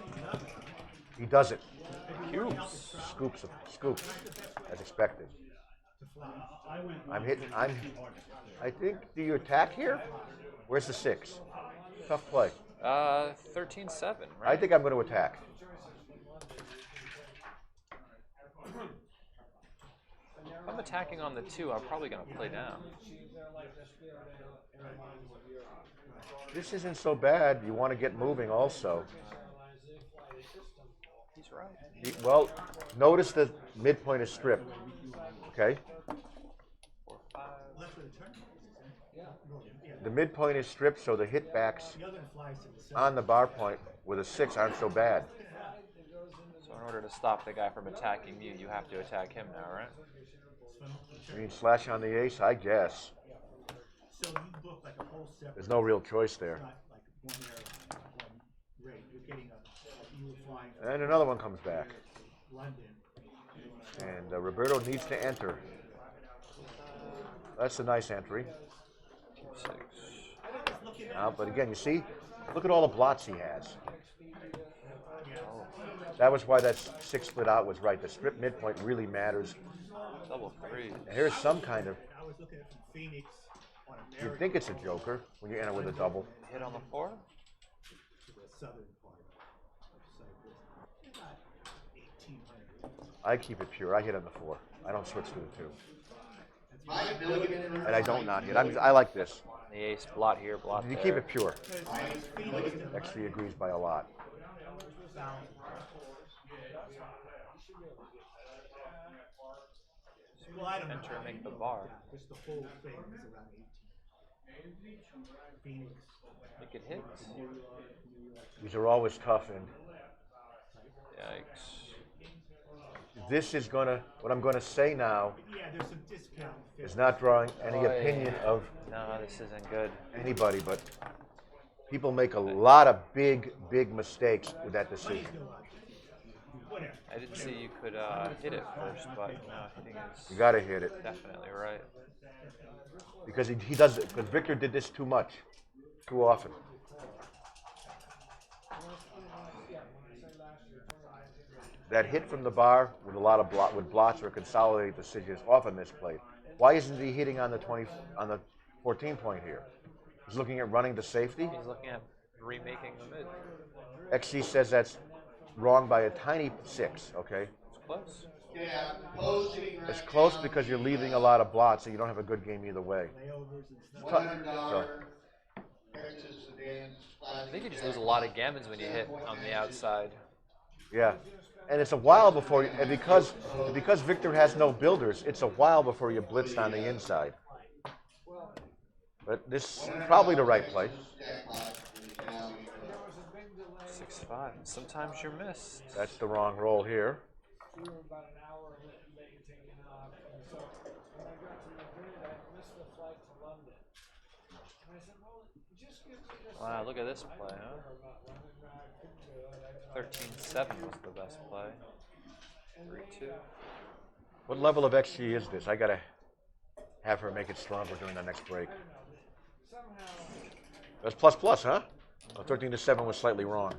He does it. Cubes. Scoops, as expected. I'm hitting. I think. Do you attack here? Where's the 6? Tough play. 13-7, right? I think I'm going to attack. If I'm attacking on the 2, I'm probably going to play down. This isn't so bad. You want to get moving also. He's right. Well, notice the midpoint is stripped. Okay? 4, 5. The midpoint is stripped, so the hitbacks The other flies to the side. on the bar point with a 6 aren't so bad. So in order to stop the guy from attacking you, you have to attack him now, right? You mean slash on the ace? I guess. So you book like a whole separate. There's no real choice there. Not like one area, one rate. You're getting like you were flying from And another one comes back. London. And Roberto needs to enter. That's a nice entry. 2-6. But again, you see, look at all the blots he has. That was why that 6 split out was right. The strip midpoint really matters. Double 3. And here's some kind of, I was looking at from Phoenix on you'd American think it's a joker when you enter with a double. Hit on the 4? to the southern part of Cyprus. About 1,800. I keep it pure. I hit on the 4. I don't switch to the 2. Mike Milligan in And I don't not hit. I like this. The ace, blot here, blot You there. keep it pure. Phoenix to XC agrees by a lot. south. Well, I don't know. Enter and make the bar. Just the whole thing is around 18. Phoenix. Make it hit. These are always tough, and Yikes. this is gonna, what I'm gonna say now Yeah, there's some discount. is not drawing any Oy. opinion of No, this isn't good. anybody, but people make a lot of big mistakes with that decision. Whatever. I didn't see you could hit it first, but no, hitting is You gotta hit it. definitely right. Because he does it, because Victor did this too much, too often. That hit from the bar with a lot of blots or consolidate decisions often misplayed. Why isn't he hitting on the 14 point here? He's looking at running to safety. He's looking at remaking the mid. XC says that's wrong by a tiny 6, okay? It's close. Yeah, posing right It's close now, because you're leaving a lot of blots, so you don't have a good game either way. Layovers and stuff. $100 Texas sedan. I think you just lose a lot of gammons when you hit on the outside. Yeah. And it's a while before, and because Victor has no builders, it's a while before you blitzed on the inside. But this is probably the right play. Jackpot is now 6-5. Sometimes you're missed. That's the wrong roll here. We were about an hour late taking off, and so when I got to Madrid, I missed the flight to London. And I said, well, just give me this. Wow, look at this play, huh? 13-7 was the best play. 3-2. What level of XG is this? I gotta have her make it stronger during the next break. That's plus, huh? Oh, 13-7 was slightly wrong.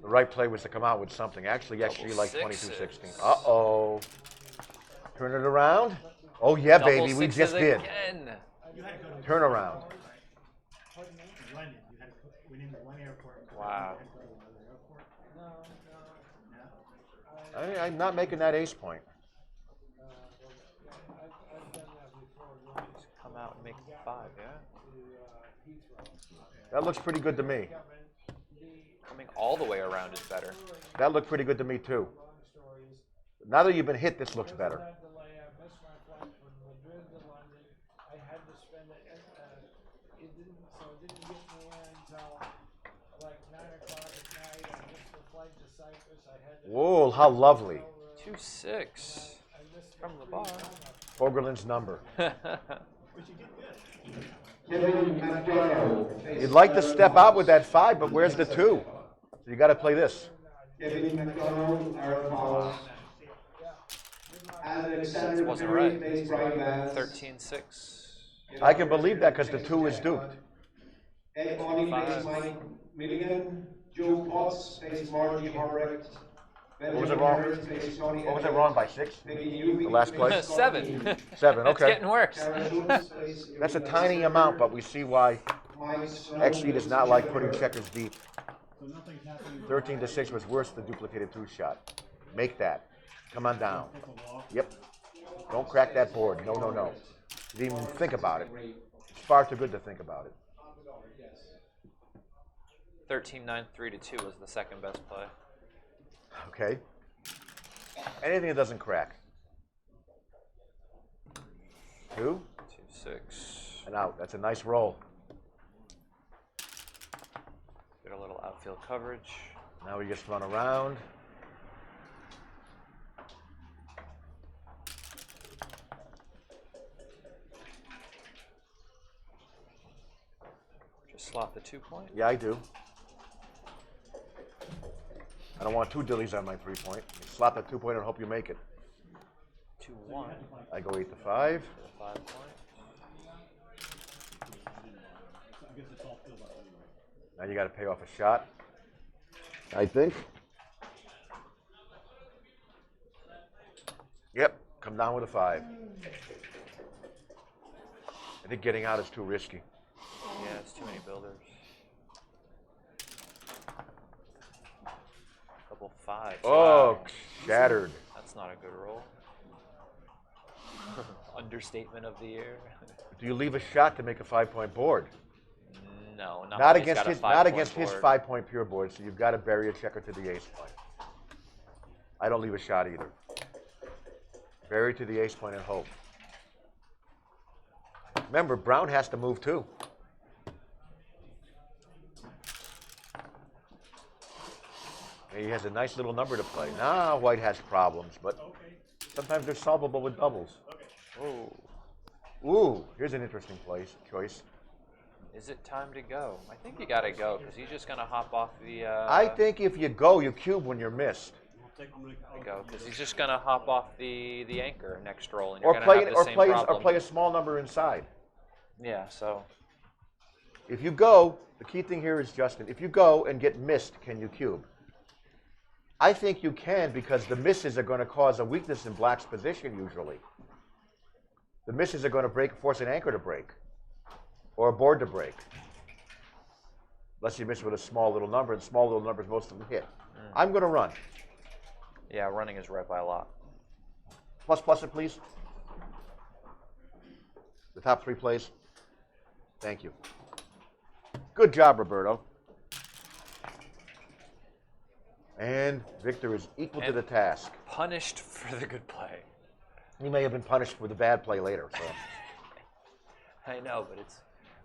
The right play was to come out with something. Actually, XG like 22-16. Uh-oh. Turn it around. Oh, yeah, Double baby, we sixes just did. again. Turn around. Pardon me? In London, you had to went into one airport. And Wow. You had to go to another airport. No, No. I, I'm not making that ace point. I've done that before. Going Come out and make 5, yeah? to Heathrow. That looks pretty good to me. Coming all the way around is better. That looked pretty good to me too. Long stories. Now that you've been hit, this looks better. That delay, I missed my flight from Madrid to London. I had to spend it. It didn't get me in until like 9 o'clock at night. I missed the flight to Cyprus. I had to. Whoa, how lovely. 2-6 from the bar. Fogerlin's number. But you did good. You'd like to step out with that 5, but where's the 2? So you got to play this. Kevin McDonald, Aaron Paulus. Alexander Wasn't Perry, right. plays Brian Vance. 13-6. I can believe that because the 2 is duped. Ed Bonny plays Mike Milligan. Joe Potts plays Margie Harbrecht. What was it wrong? What was it wrong by 6? The last play? 7. 7, It's okay. getting worse. That's a tiny amount, but we see why XE does not like putting checkers deep. 13-6 was worse than the duplicated 2 shot. Make that. Come on down. Yep. Don't crack that board. No, no, no. You didn't even think about it. It's far too good to think about it. 13-9, 3-2 was the second best play. Okay. Anything that doesn't crack. 2 2-6. and out. That's a nice roll. Get a little outfield coverage. Now we just run around. Just slot the 2-point. Yeah, I do. I don't want 2 dillies on my 3-point. Slap that 2-point and hope you make it. 2-1. I go 8-5. For the 5-point. Now you got to pay off a shot, I think. Yep, come down with a 5. I think getting out is too risky. Yeah, it's too many builders. Couple 5s. Oh, Wow. shattered. That's not a good roll. Understatement of the year. Do you leave a shot to make a 5-point board? No, Not when he's against got a his, 5-point not against his board. 5-point pure board. So you've got to bury a checker to the ace point. I don't leave a shot either. Bury to the ace point and hope. Remember, Brown has to move too. And he has a nice little number to play. Now White has problems, but sometimes they're solvable with doubles. Oh. Ooh, here's an interesting choice. Is it time to go? I think you got to go because he's just going to hop off the. I think if you go, you cube when you're missed. Go because he's just going to hop off the anchor next roll, and you're Or going to play, have the same problem. or play a small number inside. Yeah. So. If you go, the key thing here is, Justin, if you go and get missed, can you cube? I think you can because the misses are going to cause a weakness in Black's position usually. The misses are going to force an anchor to break or a board to break. Unless you miss with a small little number, and small little numbers most of them hit. I'm going to run. Yeah, running is right by a lot. Plus it, please. The top 3 plays. Thank you. Good job, Roberto. And Victor is equal to the task. Punished for the good play. He may have been punished for the bad play later. So. I know, but it's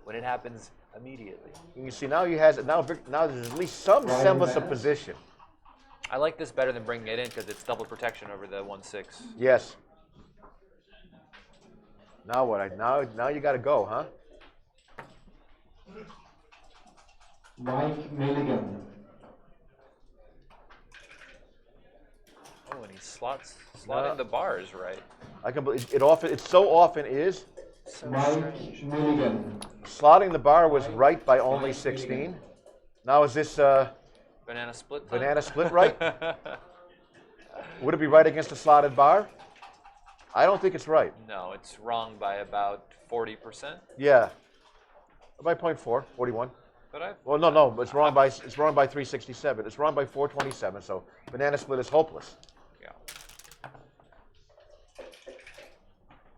when it happens immediately. You see, now now there's at least some semblance of position. I like this better than bringing it in because it's double protection over the 1-6. Yes. Now what? Now you got to go, huh? Mike Milligan. Oh, and he slotting the bars right. I can believe it so often is. So Mike strange. Milligan. Slotting the bar was right by only 16. Now is this Banana split time? banana split right? Would it be right against a slotted bar? I don't think it's right. No, it's wrong by about 40%. Yeah. By 0.4, 41. But I. Well, no, it's wrong by 367. It's wrong by 427. So banana split is hopeless. Yeah.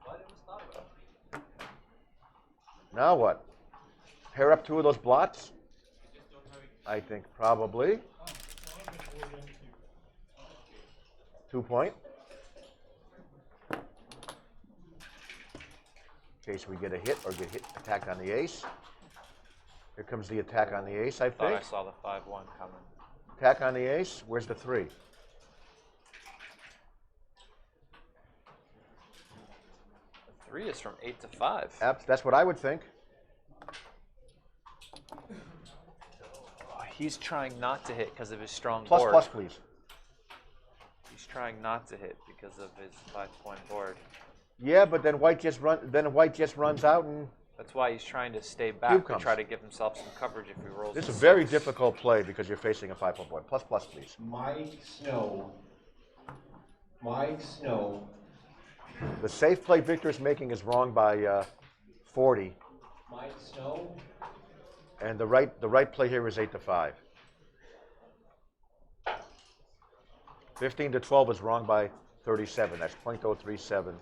But it was thought about. Now what? Pair up 2 of those blots? I think probably. 2 point. In case we get a hit or get attacked on the ace. Here comes the attack on the ace, I Thought think. I saw the 5-1 coming. Attack on the ace. Where's the 3? The 3 is from 8 to 5. That's what I would think. He's trying not to hit because of his strong Plus, board. plus, please. He's trying not to hit because of his 5-point board. Yeah, but then white just runs out and That's why he's trying to stay back to comes. try to give himself some coverage if he rolls. this is a 6. very difficult play because you're facing a 5-point board. Plus, plus, please. Mike Snow. Mike Snow. The safe play Victor is making is wrong by 40, Mike Snow. and the right play here is 8 to 5. 15 to 12 is wrong by 37. That's .037.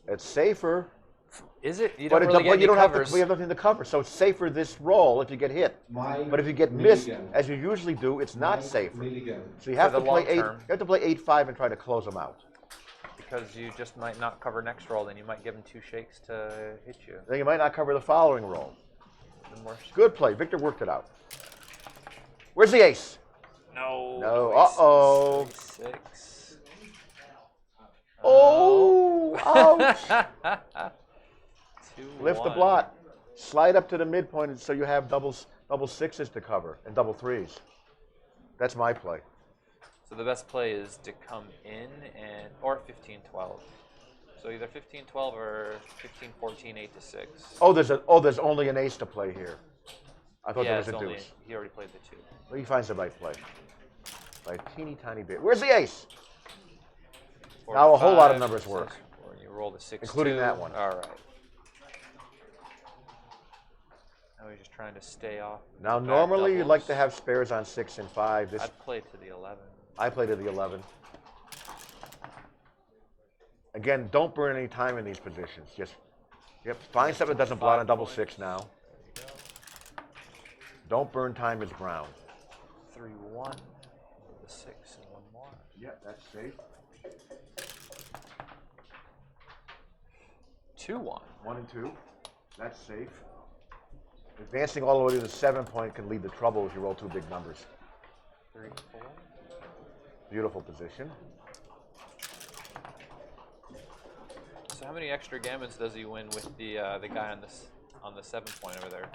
It's safer, Is it? You but don't really get any you don't covers. have to. We have nothing to cover, so it's safer this roll if you get hit. Mike But if you get missed, Milligan. as you usually do, it's not Mike safer. Milligan. So you have For to the play long 8. You term. have to play 8-5 and try to close them out. Because you just might not cover next roll, then you might give him 2 shakes to hit you. Then you might not cover the following roll. The more Good play. Victor worked it out. Where's the ace? No. No. aces. Uh-oh. 6. Oh, ouch. 2, Lift the 1. blot. Slide up to the midpoint so you have double 6s to cover and double 3s. That's my play. So the best play is to come in or 15-12. So either 15-12 or 15-14, 8 to 6. There's only an ace to play here. I thought yeah, there was it's a only, deuce. he already played the 2. Well, he finds the right play by a teeny tiny bit. Where's the ace? 4, Now a whole lot of 5, numbers work. When you roll the 6, Including that one. All right. Now he's just trying to stay off. Now back normally you'd like to doubles. have spares on 6 and 5. This I'd play to the 11. I play to the 11. Again, don't burn any time in these positions. Just find something that doesn't blot on double 6 now. Don't burn time as brown. 3-1. The 6 and 1 more. Yeah, that's safe. 2-1. 1 and 2. That's safe. Advancing all the way to the 7-point can lead to trouble if you roll 2 big numbers. 3-4. Beautiful position. So how many extra gammons does he win with the guy on the 7-point over there?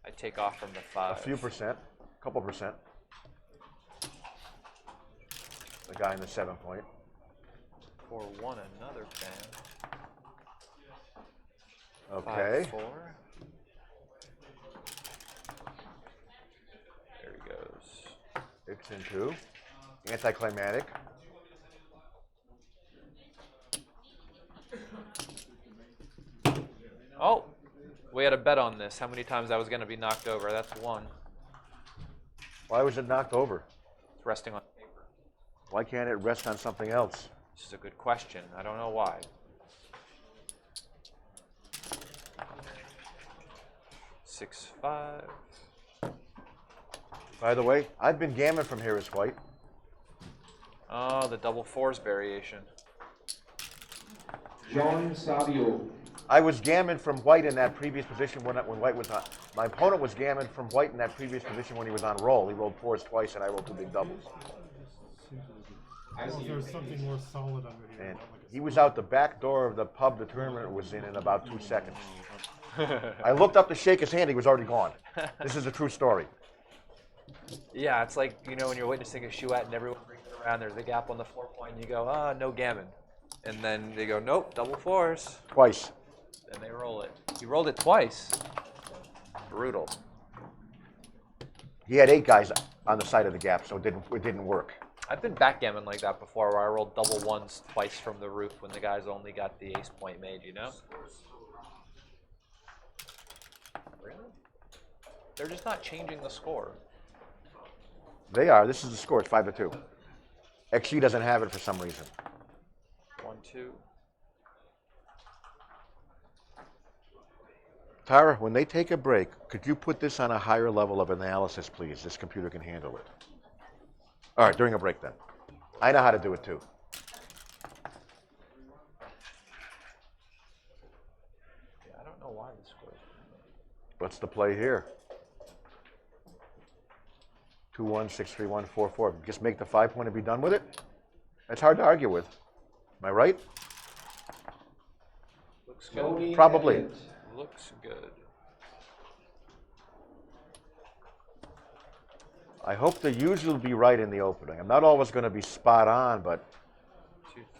I take off from the 5. A few percent, a couple percent. The guy in the 7-point. 4-1, another fan. Okay. 5-4. There he goes. 6 and 2. Anticlimactic. Oh, we had a bet on this. How many times I was going to be knocked over? That's 1. Why was it knocked over? It's resting on paper. Why can't it rest on something else? This is a good question. I don't know why. 6-5. By the way, I've been gammon from here as white. Oh, the double 4s variation. John Savio. I was gammon from white in that previous position when white was on. My opponent was gammon from white in that previous position when he was on roll. He rolled 4s twice and I rolled 2 big doubles. I see. There's something more solid under here. And he was out the back door of the pub the tournament was in about 2 seconds. I looked up to shake his hand, he was already gone. This is a true story. Yeah, it's like, you know, when you're witnessing a chouette and everyone brings it around, there's a gap on the 4-point, and you go, no gammon. And then they go, nope, double 4s. Twice. And they roll it. He rolled it twice. Brutal. He had 8 guys on the side of the gap, so it didn't work. I've been backgammon like that before, where I rolled double ones twice from the roof when the guys only got the ace point made, you know? Really? They're just not changing the score. They are. This is the score. It's 5-2. XG doesn't have it for some reason. 1-2. Tara, when they take a break, could you put this on a higher level of analysis, please? This computer can handle it. All right, during a break then. I know how to do it too. Yeah, I don't know why this score. What's the play here? 2-1, 6-3-1, 4-4. Just make the 5-point and be done with it? That's hard to argue with. Am I right? Looks good. Slowly Probably. edit. Looks good. I hope the usual will be right in the opening. I'm not always going to be spot on, but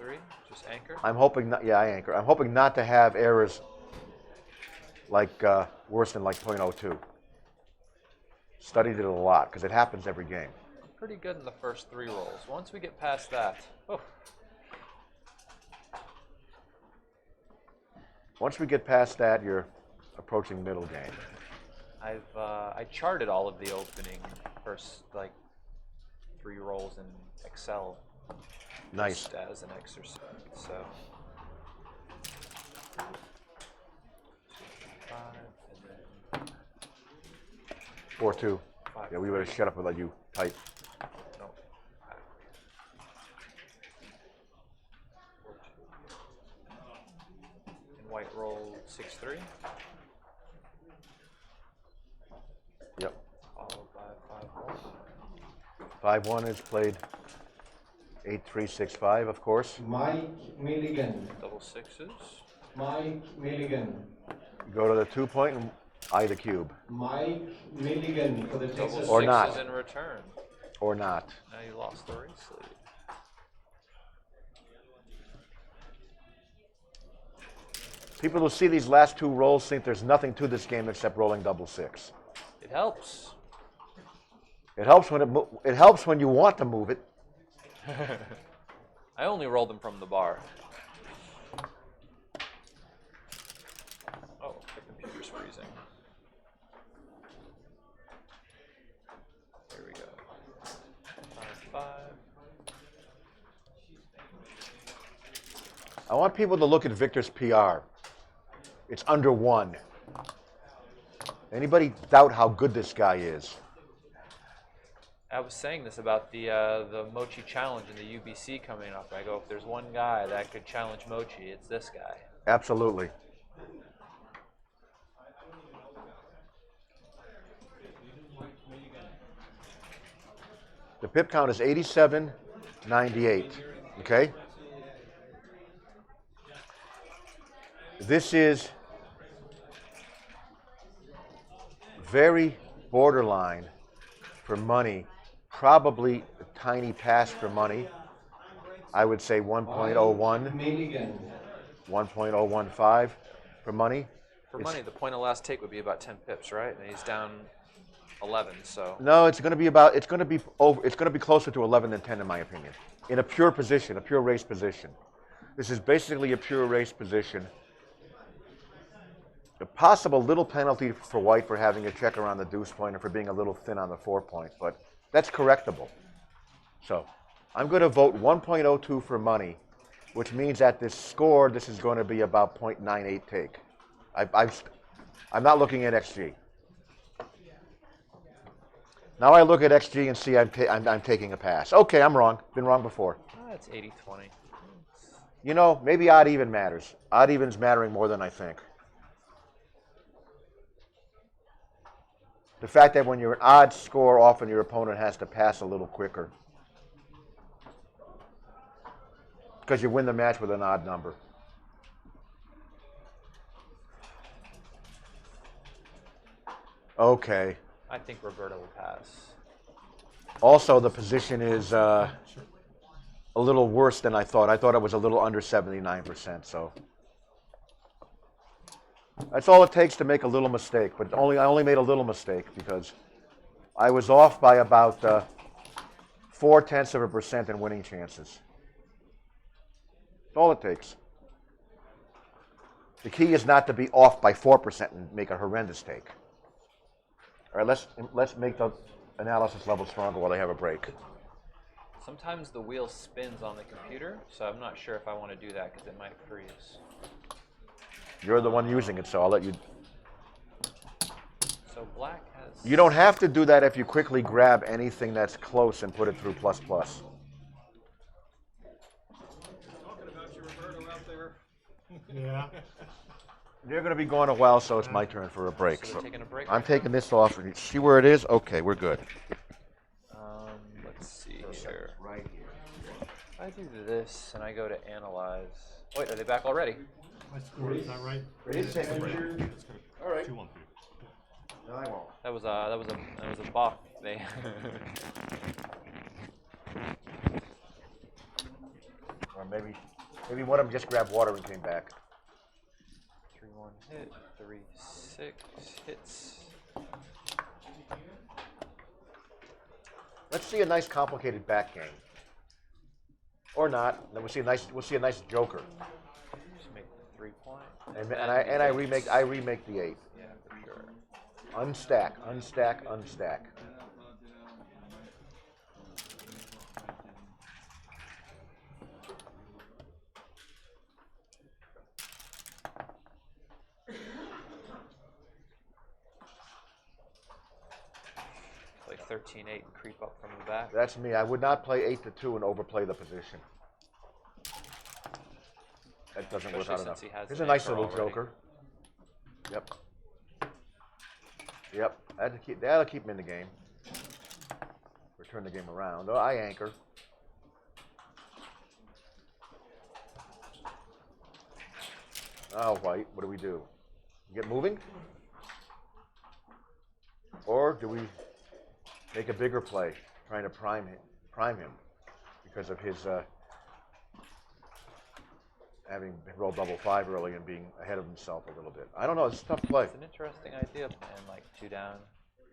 2-3. Just anchor. I'm hoping not. Yeah, I anchor. I'm hoping not to have errors like worse than like .02. Studied it a lot because it happens every game. Pretty good in the first 3 rolls. Once we get past that, oh, Once we get past that, you're approaching middle game. I charted all of the opening first like 3 rolls in Excel. Nice. Just as an exercise. So 5 and then 4-2. 5. Yeah, we better shut up and let you type. No. 4-2. And white roll 6-3. Yep. Followed by 5-1. 5-1 is played 8-3-6-5, of course. Mike Milligan. Double sixes. Mike Milligan. You go to the 2-point and eye the cube. Mike Milligan for the Double Texas. Or sixes not. in return. Or not. Now you lost the race lead. People who see these last 2 rolls think there's nothing to this game except rolling double 6. It helps. It helps when it helps when you want to move it. I only rolled them from the bar. Oh, the computer's freezing. Here we go. 5-5. I want people to look at Victor's PR. It's under 1. Anybody doubt how good this guy is? I was saying this about the Mochi Challenge and the UBC coming up. I go, if there's one guy that could challenge Mochi, it's this guy. Absolutely. The pip count is 87-98. Okay? This is very borderline for money. Probably a tiny pass for money. I would say 1.01, Milligan. 1.015 for money. For money, the point of last take would be about 10 pips, right? And he's down 11, so. No, it's going to be about. It's going to be over. It's going to be closer to 11 than 10, in my opinion. In a pure position, a pure race position. This is basically a pure race position. A possible little penalty for white for having a check around the deuce point and for being a little thin on the 4-point, but that's correctable. So I'm going to vote 1.02 for money, which means at this score, this is going to be about 0.98 take. I'm not looking at XG. Now I look at XG and see I'm taking a pass. Okay, I'm wrong. Been wrong before. It's 80-20. You know, maybe odd even matters. Odd even's mattering more than I think. The fact that when you're an odd score, often your opponent has to pass a little quicker. Because you win the match with an odd number. Okay. I think Roberto will pass. Also, the position is a little worse than I thought. I thought it was a little under 79%, so. That's all it takes to make a little mistake, but I only made a little mistake because I was off by about 0.4% in winning chances. That's all it takes. The key is not to be off by 4% and make a horrendous take. All right, let's make the analysis level stronger while they have a break. Sometimes the wheel spins on the computer, so I'm not sure if I want to do that because it might freeze. You're the one using it, so I'll let you. So black has... You don't have to do that if you quickly grab anything that's close and put it through plus plus. Talking about you, Roberto, out there. Yeah. They're going to be gone a while, so it's my turn for a break. So we're taking a break I'm right taking this off. See where it is? Okay, we're good. Let's see here. Right here. If I do this and I go to analyze. Wait, are they back already? My score is that right? All right. 2-1-3. No, I won't. That was a balk. They Or maybe one of them just grabbed water and came back. 3-1 hit, 3-6 hits. Let's see a nice complicated back game. Or not. Then we'll see a nice joker. Just make 3 point. And I remake the 8. Yeah, for sure. Unstack, unstack, unstack. Play 13-8 and creep up from the back. That's me. I would not play 8-2 and overplay the position. That doesn't work out Especially enough. since he has Here's an a nice anchor little already. joker. Yep. Yep. That'll keep him in the game. Or turn the game around. Oh, I anchor. Oh, white. What do we do? Get moving? Or do we make a bigger play, trying to prime him because of his having rolled double 5 early and being ahead of himself a little bit? I don't know. It's a tough play. It's an interesting idea, playing like 2 down.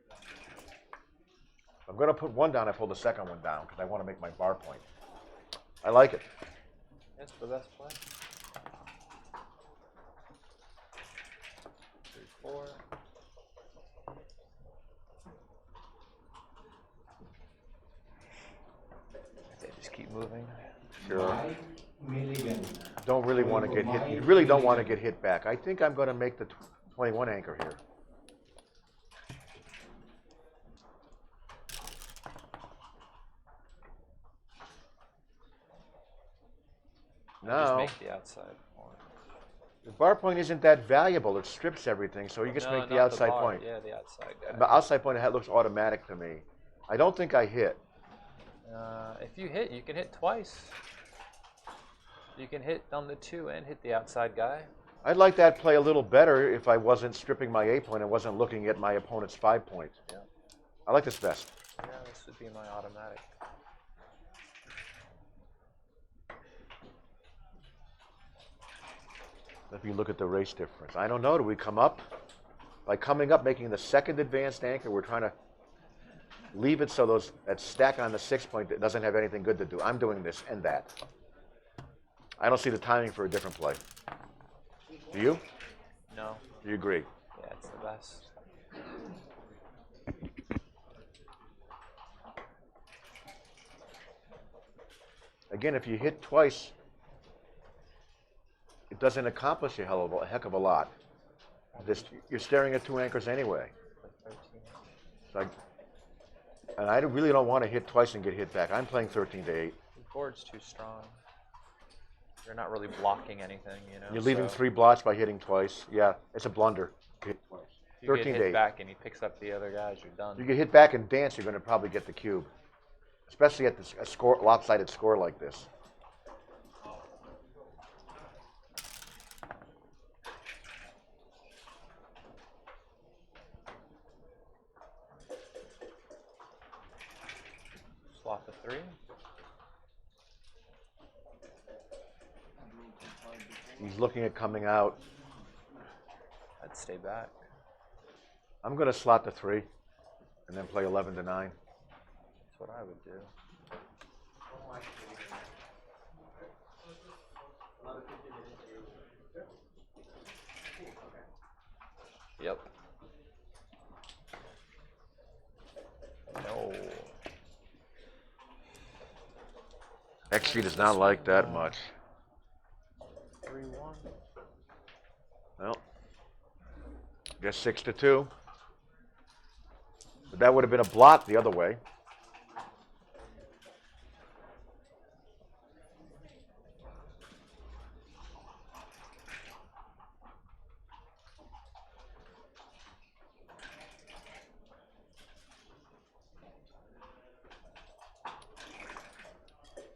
If I'm going to put 1 down, I pull the second one down because I want to make my bar point. I like it. That's the best play. 3-4. They just keep moving. Sure. Don't really want to get hit. You really don't want to get hit back. I think I'm going to make the 21 anchor here. Just No. make the outside point. The bar point isn't that valuable. It strips everything, so you just No, make the not outside bar. point. Yeah, the outside guy. The outside point looks automatic to me. I don't think I hit. If you hit, you can hit twice. You can hit on the 2 and hit the outside guy. I'd like that play a little better if I wasn't stripping my 8 point and wasn't looking at my opponent's 5 point. Yeah. I like this best. Yeah, this would be my automatic. If you look at the race difference. I don't know. Do we come up? By coming up, making the second advanced anchor, we're trying to leave it so that stack on the 6 point that doesn't have anything good to do. I'm doing this and that. I don't see the timing for a different play. Do you? No. Do you agree? Yeah, it's the best. Again, if you hit twice, it doesn't accomplish a heck of a lot. You're staring at 2 anchors anyway. So I really don't want to hit twice and get hit back. I'm playing 13-8. The board's too strong. You're not really blocking anything, you know. You're leaving so 3 blots by hitting twice. Yeah, it's a blunder. Hit twice. if you get 13-8. hit back and he picks up the other guys, you're done. You get hit back and dance, you're going to probably get the cube, especially at a lopsided score like this. Slot the 3. He's looking at coming out. I'd stay back. I'm going to slot the 3 and then play 11-9. That's what I would do. Yep. No. XG does not like that much. 3-1. Well, guess 6-2. But that would have been a blot the other way.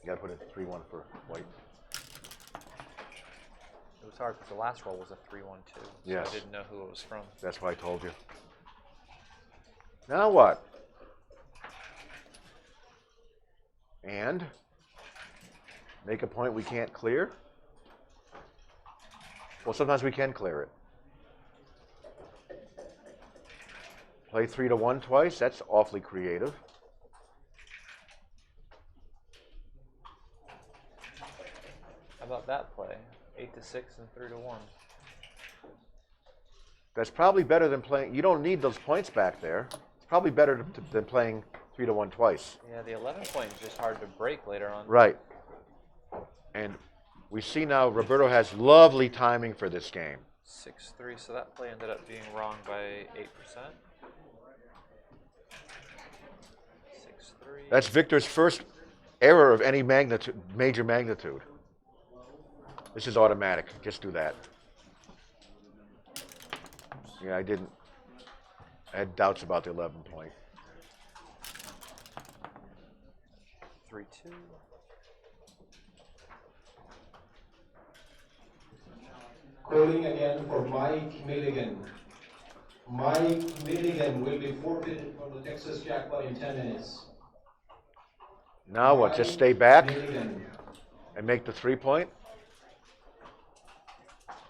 You gotta put it 3-1 for white. It was hard because the last roll was a 3-1-2. So Yes. I didn't know who it was from. That's why I told you. Now what? And make a point we can't clear? Well, sometimes we can clear it. Play 3-1 twice. That's awfully creative. How about that play? 8-6 and 3-1. That's probably better than playing. You don't need those points back there. It's probably better than playing 3-1 twice. Yeah, the 11 point is just hard to break later on. Right. And we see now Roberto has lovely timing for this game. 6-3, so that play ended up being wrong by 8%. 6-3. That's Victor's first error of any magnitude, major magnitude. This is automatic. Just do that. Yeah, I didn't. I had doubts about the 11 point. 3-2. Calling again for Mike Milligan. Mike Milligan will be forfeited from the Texas Jackpot in 10 minutes. Now what? Just stay back Milligan. and make the 3 point?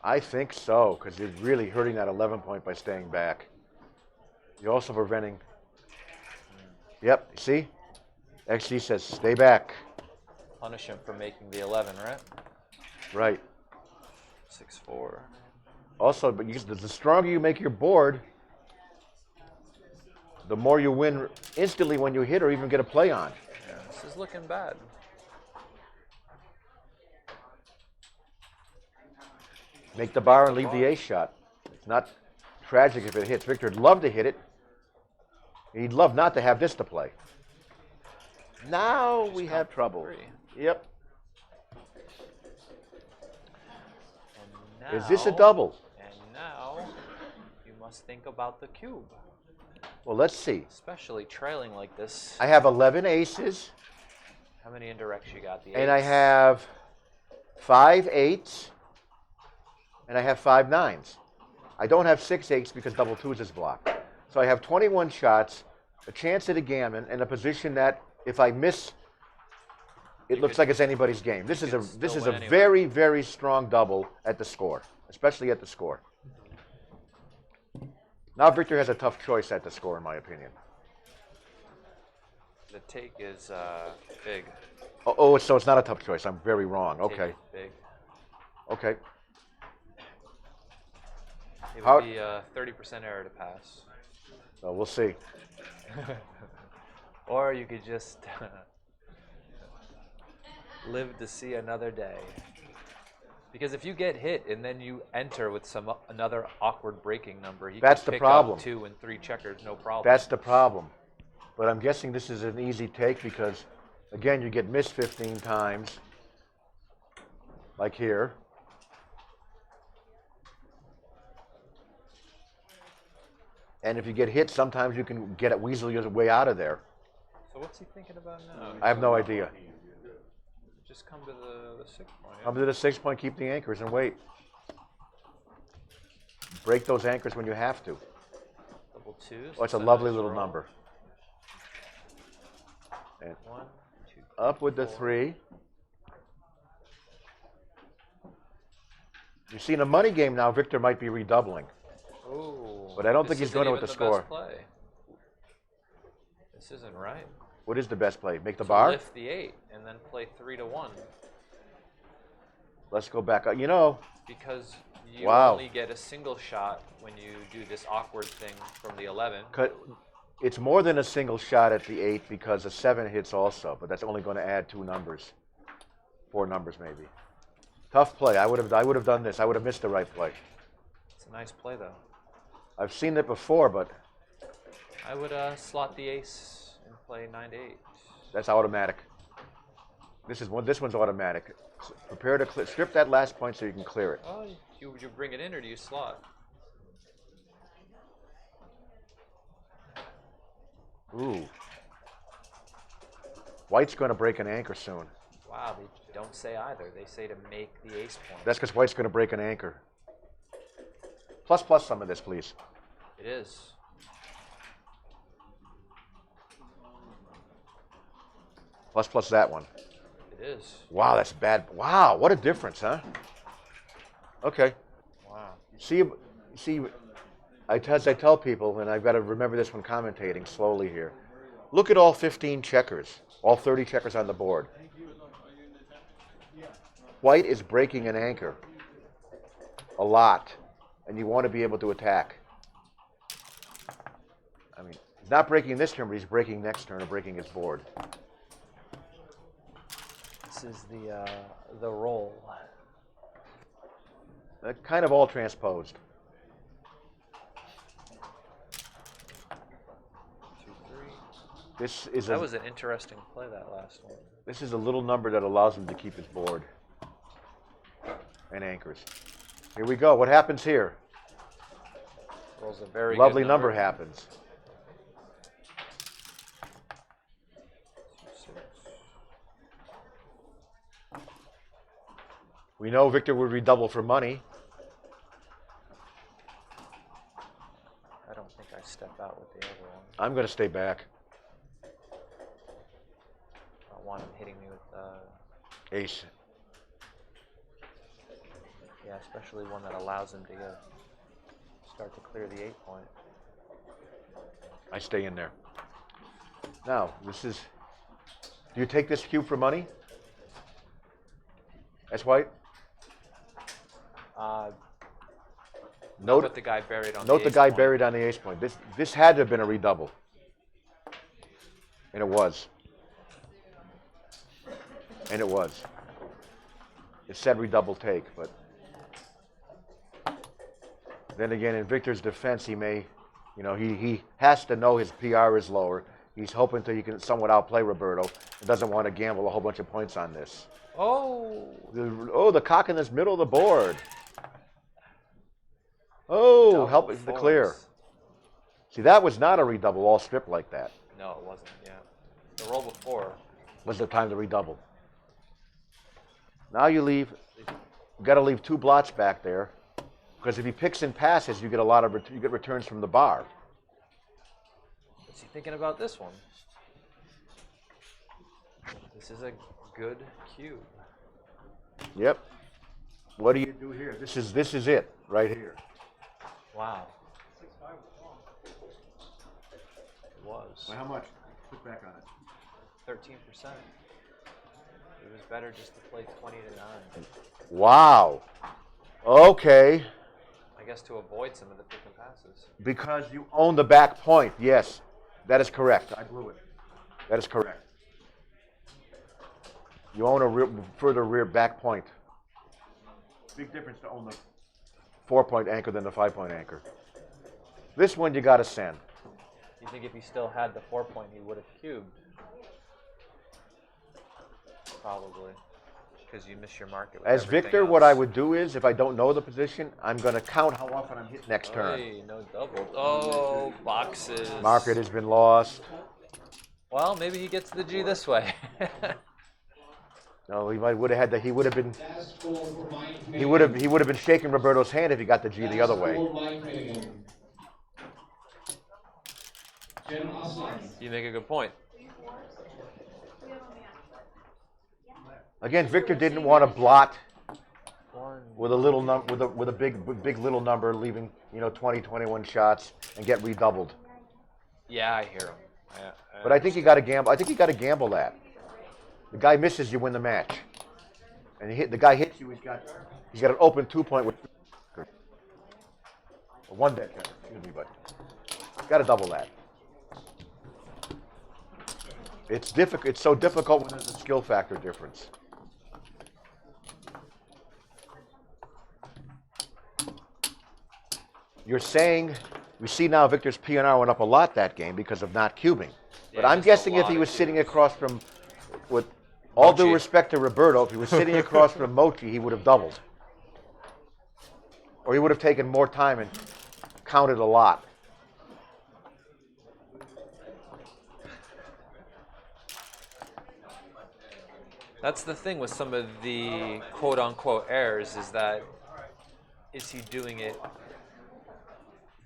I think so, because you're really hurting that 11 point by staying back. You're also preventing. Yep, see? XG says stay back. Punish him for making the 11, right? Right. 6-4. Also, but the stronger you make your board, the more you win instantly when you hit or even get a play on. Yeah, this is looking bad. Make the bar and leave the ace shot. It's not tragic if it hits. Victor'd love to hit it. He'd love not to have this to play. Now we have trouble. 3. Yep. And Is this a now- double? And now you must think about the cube, Well, let's see. especially trailing like this. I have 11 aces, How many indirects you got? The and I eights? have 5 8s, and I have 5 9s. I don't have 6 8s because double twos is blocked. So I have 21 shots, a chance at a gammon, and a position that if I miss, it looks like it's anybody's game. This is could a still win anyway. very, very strong double at the score, especially at the score. Now Victor has a tough choice at the score, in my opinion. The take is big. Oh, so it's not a tough choice. I'm very wrong. Take Okay, is big. okay. It How- would be a 30% error to pass. So we'll see. Or you could just live to see another day. Because if you get hit and then you enter with another awkward breaking number, you That's can the pick problem. up 2 and 3 checkers, no problem. That's the problem. But I'm guessing this is an easy take because, again, you get missed 15 times, like here. And if you get hit, sometimes you can get it weasel your way out of there. So what's he thinking about now? I have no idea. Just come to the 6 point. Come to the 6 point, keep the anchors, and wait. Break those anchors when you have to. Double twos. Oh, it's a That's lovely nice little roll. number. And 1, 2, up with the 4. 3. You see, in a money game now, Victor might be redoubling. Ooh, But I don't this think he's isn't going to even with the best score. play. This isn't right. What is the best play? Make the To bar? lift the 8 and then play 3 to 1. Let's go back. You know, Because you Wow. only get a single shot when you do this awkward thing from the 11. it's more than a single shot at the 8 because a 7 hits also, but that's only going to add 2 numbers. 4 numbers maybe. Tough play. I would have done this. I would have missed the right play. It's a nice play, though. I've seen it before, but I would slot the ace and play 9 to 8. that's automatic. This one's automatic. Prepare to strip that last point so you can clear it. Oh, you bring it in or do you slot? Ooh. White's going to break an anchor soon. Wow, they don't say either. They say to make the ace point. That's because White's going to break an anchor. Plus some of this, please. It is. Plus that one. It is. Wow, that's bad. Wow, what a difference, huh? Okay. Wow. See, as I tell people, and I've got to remember this when commentating slowly here, look at all 15 checkers, all 30 checkers on the board. White is breaking an anchor a lot, and you want to be able to attack. I mean, he's not breaking this turn, but he's breaking next turn or breaking his board. This is the roll. Kind of all transposed. 2, 3. This is That was an interesting play, that last one. This is a little number that allows him to keep his board and anchors. Here we go. What happens here? Rolls a very Lovely good number happens. 2, 6. We know Victor would redouble for money. I don't think I step out with the other one. I'm going to stay back. I don't want him hitting me with Ace. yeah, especially one that allows him to start to clear the 8 point. I stay in there. Now, this is... Do you take this cube for money? That's White? Note the guy buried on Note the the ace guy point. buried on the ace point. This had to have been a redouble. And it was. And it was. It said redouble take, but then again, in Victor's defense, he may, he has to know his PR is lower. He's hoping that he can somewhat outplay Roberto and doesn't want to gamble a whole bunch of points on this. Oh! The cock in this middle of the board. Oh, Double help it to fours. clear. See, that was not a redouble all stripped like that. No, it wasn't, yeah. The roll before. Was the time to redouble. Now you got to leave 2 blots back there, because if he picks and passes, you get you get returns from the bar. What's he thinking about this one? This is a good cube. Yep. What do you do here? This is it right here. Wow. It was. How much? Put back on it. 13%. It was better just to play 20 to 9. Wow. Okay. I guess to avoid some of the pick and passes. Because you own the back point. Yes, that is correct. I blew it. That is correct. You own a further rear back point. Big difference to own the 4-point anchor than the 5-point anchor. This one you got to send. You think if he still had the 4 point, he would have cubed? Probably. Because you miss your market. With As everything Victor, else. what I would do is, if I don't know the position, I'm going to count how often I'm hit next turn. Hey, no double. Oh, boxes. Market has been lost. Well, maybe he gets the G this way. No, he would have had that. He would have been. Last goal for Mike He would have been shaking Roberto's hand if he got the G the other way. You make a good point. Again, Victor didn't want to blot One. with a little with a big little number, leaving 20, 21 shots and get redoubled. Yeah, I hear him. But I think you got to gamble. I think you got to gamble that. The guy misses, you win the match. And the guy hits you. He's got an open 2-point with one deck. Excuse me, but got to double that. It's difficult. It's so difficult when there's a skill factor difference. You're saying, we see now Victor's PNR went up a lot that game because of not cubing. But I'm guessing if he was sitting across from, with all due respect to Roberto, if he was sitting across from Mochi, he would have doubled. Or he would have taken more time and counted a lot. That's the thing with some of the quote-unquote errors is he doing it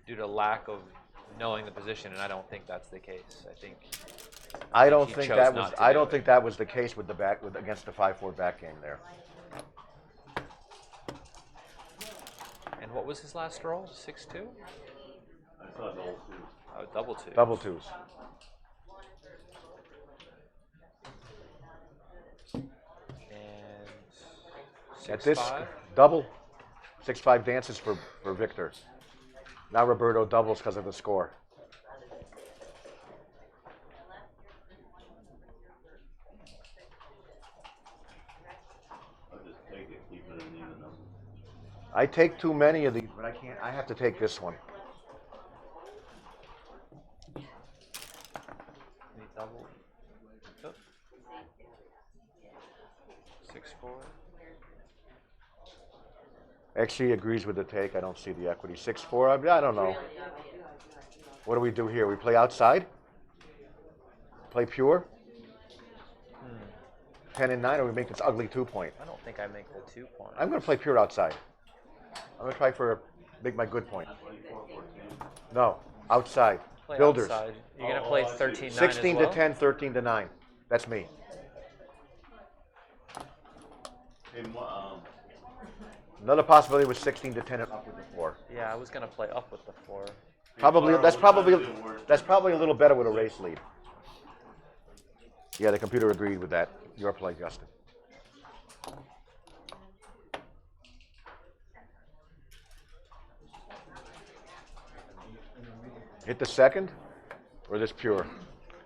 due to lack of knowing the position, and I don't think that's the case. I don't think that was the case with against the 5-4 back game there. And what was his last roll? 6-2? I saw double twos. Oh, double twos. Double twos. And At this 6-5? double, 6-5 dances for Victor. Now Roberto doubles because of the score. I'll just take it, keep it an even number. I take too many of these, but I can't. I have to take this one. He doubled. 6-4. Actually agrees with the take. I don't see the equity. 6-4. I don't know. What do we do here? We play outside? Play pure? 10 and 9, or we make this ugly 2-point? I don't think I make the 2-point. I'm going to play pure outside. I'm going to try make my good point. No, outside. Play Builders. outside. You're going to play 13-9 16 as well? to 10, 13 to 9. That's me. Hey, Another possibility was 16 to 10 and up with the 4. Yeah, I was going to play up with the 4. That's probably a little better with a race lead. Yeah, the computer agreed with that. Your play, Justin. Hit the second, or this pure?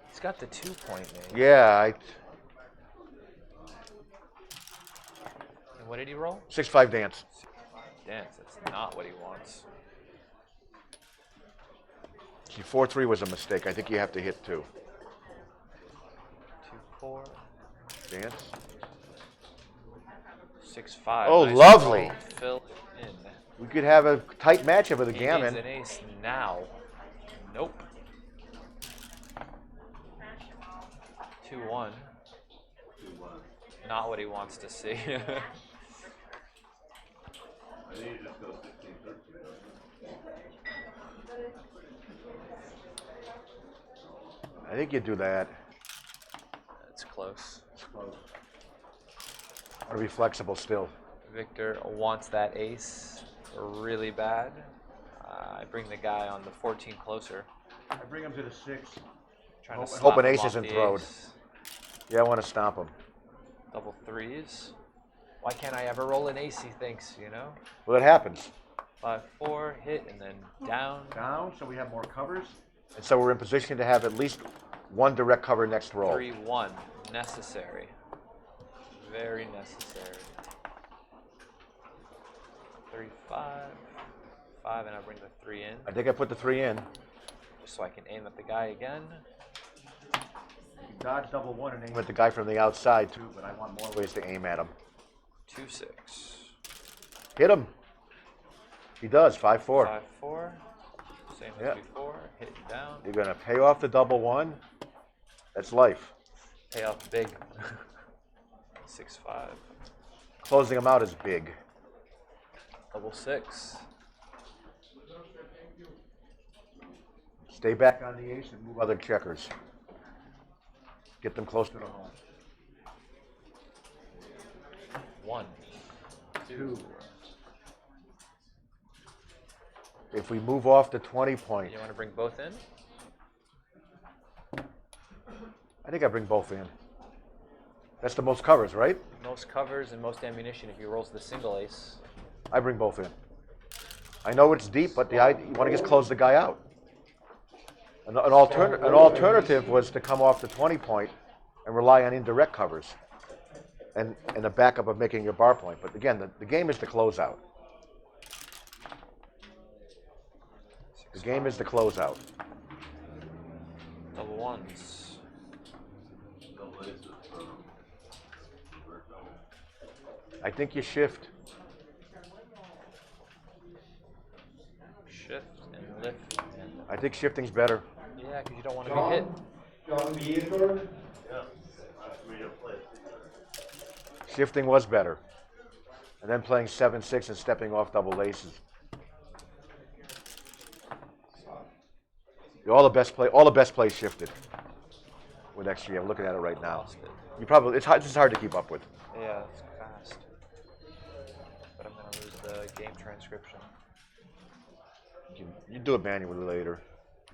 He's got the 2-point, man. Yeah, And what did he roll? 6-5 dance. Dance. That's not what he wants. See, 4-3 was a mistake. I think you have to hit 2. 2-4. Dance. 6-5. Oh, nice lovely. roll. Fill it in. We could have a tight matchup of the He gammon. needs an ace now. Nope. 2-1. Not what he wants to see. I think you just go 16-13. I think you do that. That's close. I want to be flexible still. Victor wants that ace really bad. I bring the guy on the 14 closer. I bring him to the 6. Trying to Hope slap an him ace off isn't the throwed. ace. Yeah, I want to stomp him. Double 3s. Why can't I ever roll an ace, he thinks, you know? Well, it happens. 5-4, hit, and then down. Down, so we have more covers. And so we're in position to have at least one direct cover next roll. 3-1, necessary. Very necessary. 3-5, 5, and I bring the 3 in. I think I put the 3 in. Just so I can aim at the guy again. You dodge double 1 and aim at the guy from the outside too, but I want more ways to aim at him. 2-6. Hit him. He does, 5-4. 5-4. Same as before. Hit down. You're going to pay off the double 1. That's life. Pay off big. 6-5. Closing him out is big. Double 6. Stay back on the ace and move other checkers. Get them close to the home. 1, 2. If we move off the 20 point, You want to bring both in? I think I bring both in. That's the most covers, right? Most covers and most ammunition if he rolls the single ace. I bring both in. I know it's deep, but you want to just close the guy out. An alternative was to come off the 20 point and rely on indirect covers and a backup of making your bar point. But again, the game is the closeout. The game is the closeout. Double ones. I think you shift. Shift and lift. And I think shifting's better. yeah, because you don't want to be hit. John Beaver, Yeah. That's me to play. Shifting was better. And then playing 7-6 and stepping off double aces. All the best plays shifted with XG. I'm looking at it right now. You probably it's hard to keep up with. Yeah, it's fast. But I'm gonna lose the game transcription. You do it manually later.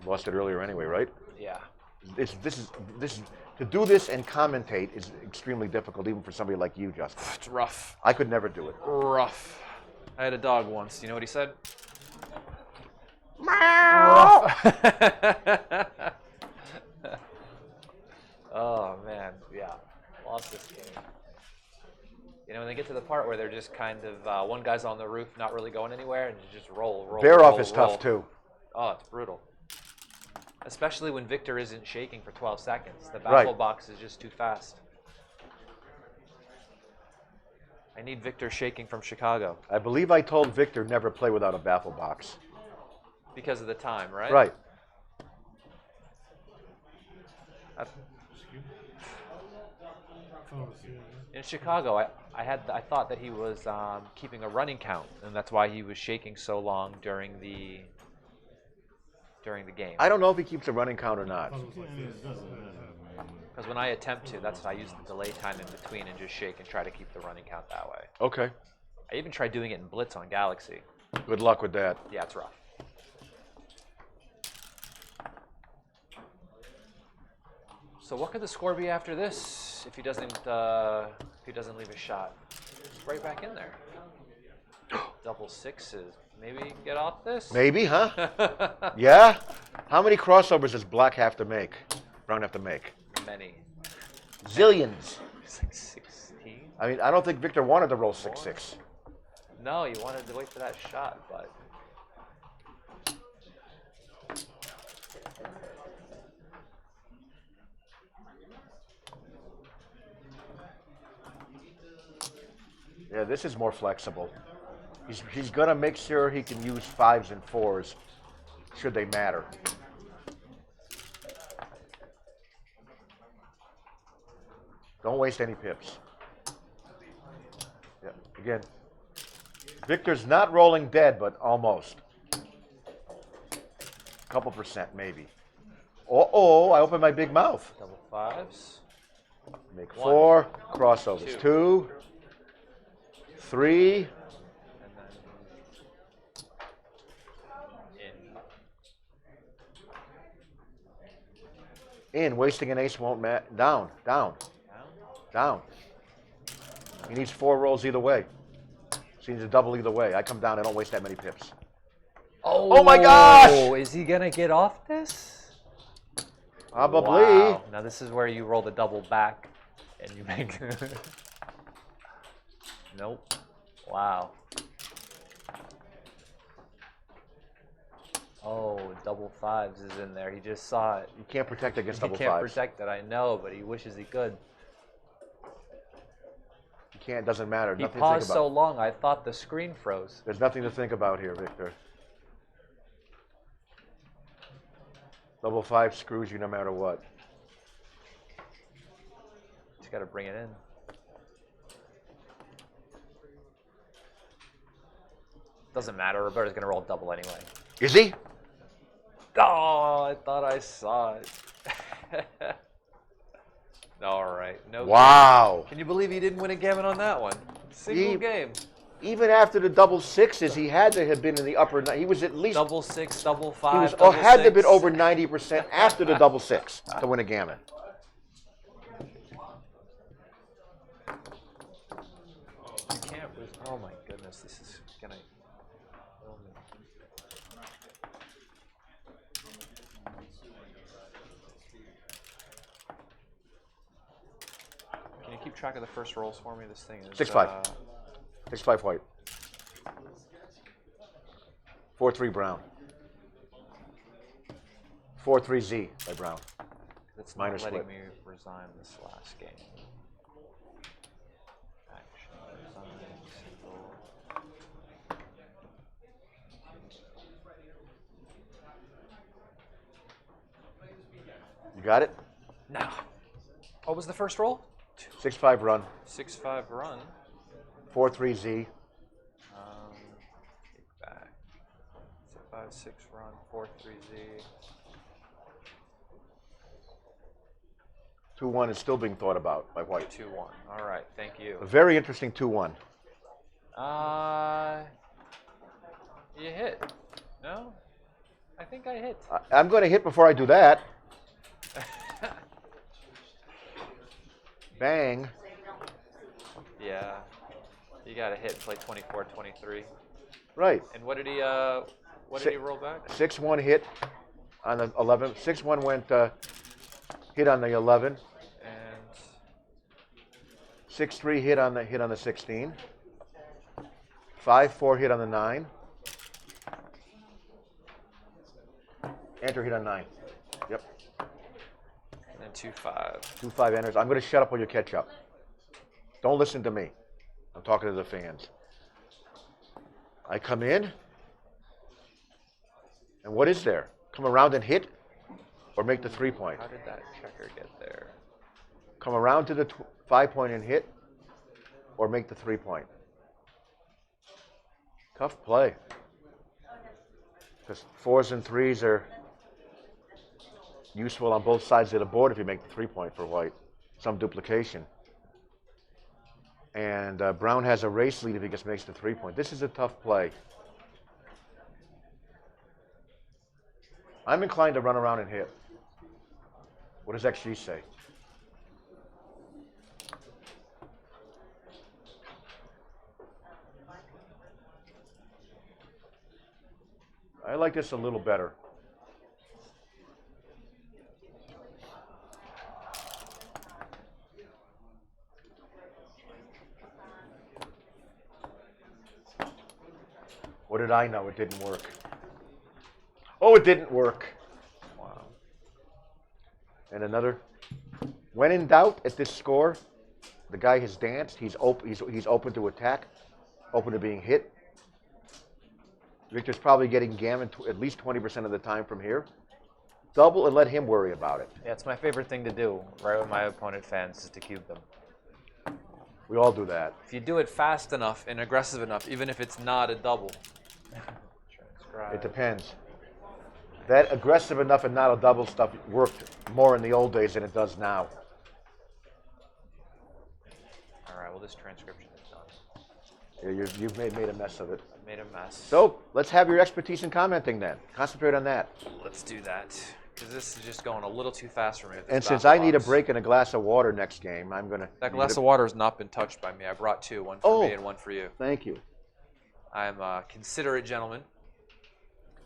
You lost it earlier anyway, right? Yeah. This is to do this and commentate is extremely difficult, even for somebody like you, Justin. It's rough. I could never do it. Rough. I had a dog once. You know what he said? Oh man, yeah, lost this game. You know, when they get to the part where they're just kind of one guy's on the roof, not really going anywhere, and you just roll. Bear off is tough too. Oh, it's brutal. Especially when Victor isn't shaking for 12 seconds. The baffle box is just too fast. I need Victor shaking from Chicago. I believe I told Victor never play without a baffle box. Because of the time, right? Right. In Chicago, I thought that he was keeping a running count, and that's why he was shaking so long during the game. I don't know if he keeps a running count or not. Because when I attempt to, that's I use the delay time in between and just shake and try to keep the running count that way. Okay. I even tried doing it in Blitz on Galaxy. Good luck with that. Yeah, it's rough. So what could the score be after this if he doesn't leave a shot? Just right back in there. Double sixes. Maybe he can get off this? Maybe, huh? Yeah? How many crossovers does Black have to make? Brown have to make? Many. Zillions. It's like 16. I mean, I don't think Victor wanted to roll 6-6. No, he wanted to wait for that shot, but... Yeah, this is more flexible. He's going to make sure he can use 5s and 4s should they matter. Don't waste any pips. Yeah, again, Victor's not rolling dead, but almost. A couple percent, maybe. Uh-oh, I opened my big mouth. Double fives. Make One. 4, crossovers. 2, 3. And then In, wasting an ace won't matter. Down. He needs 4 rolls either way. So he needs a double either way. I come down, I don't waste that many pips. Oh my gosh! Is he gonna get off this? Probably. Wow. Now this is where you roll the double back and you make Nope. Wow. Oh, double fives is in there. He just saw it. You can't protect against double He can't fives. protect it, I know, but he wishes he could. You can't, doesn't matter. He Nothing paused to think so about. long, I thought the screen froze. There's nothing to think about here, Victor. Double 5 screws you no matter what. Just got to bring it in. Doesn't matter. Roberto's going to roll double anyway. Is he? Oh, I thought I saw it. All right. No. Wow. Game. Can you believe he didn't win a gammon on that one? Single game. Even after the double 6s, he had to have been in the upper. He was at least double 6, double 5. He was, double or had to have been 6. over 90% after the double 6 to win a gammon. track of the first rolls for me? This thing is 6-5. 6-5 white. 4-3 brown. 4-3 Z by brown. It's Minor not letting split. me resign this last game. Action, resign, single. You got it? No. What was the first roll? 6-5 run. 6-5 run. 4-3 Z. Take back. 5-6 run. 4-3 Z. 2-1 is still being thought about by white. 2-1. All right. Thank you. A very interesting 2-1. You hit. No? I think I hit. I'm going to hit before I do that. Bang. Yeah. You got to hit and play 24-23. Right. And what did he roll back? 6-1 hit on the 11. 6-1 went hit on the 11. And 6-3 hit on the 16. 5-4 hit on the 9. Enter hit on 9. Yep. and then 2-5. 2-5 enters. I'm going to shut up while you catch up. Don't listen to me. I'm talking to the fans. I come in, and what is there? Come around and hit, or make the 3-point? How did that checker get there? Come around to the 5-point and hit, or make the 3-point? Tough play. Because 4s and 3s are useful on both sides of the board if you make the 3-point for white. Some duplication. And brown has a race lead if he just makes the 3-point. This is a tough play. I'm inclined to run around and hit. What does XG say? I like this a little better. What did I know? It didn't work. Oh, it didn't work. Wow. And another. When in doubt at this score, the guy has danced. He's open to attack, open to being hit. Victor's probably getting gammon at least 20% of the time from here. Double and let him worry about it. Yeah, it's my favorite thing to do, right with my opponent fans, is to cube them. We all do that. If you do it fast enough and aggressive enough, even if it's not a double. It depends. That aggressive enough and not a double stuff worked more in the old days than it does now. All right, well, this transcription is done. Yeah, you've made a mess of it. I've made a mess. So let's have your expertise in commenting then. Concentrate on that. Let's do that, because this is just going a little too fast for me. With this And since battle I need a box. break and a glass of water next game, I'm going to... That glass of water has not been touched by me. I brought two, one for me and one for you. Thank you. I'm a considerate gentleman.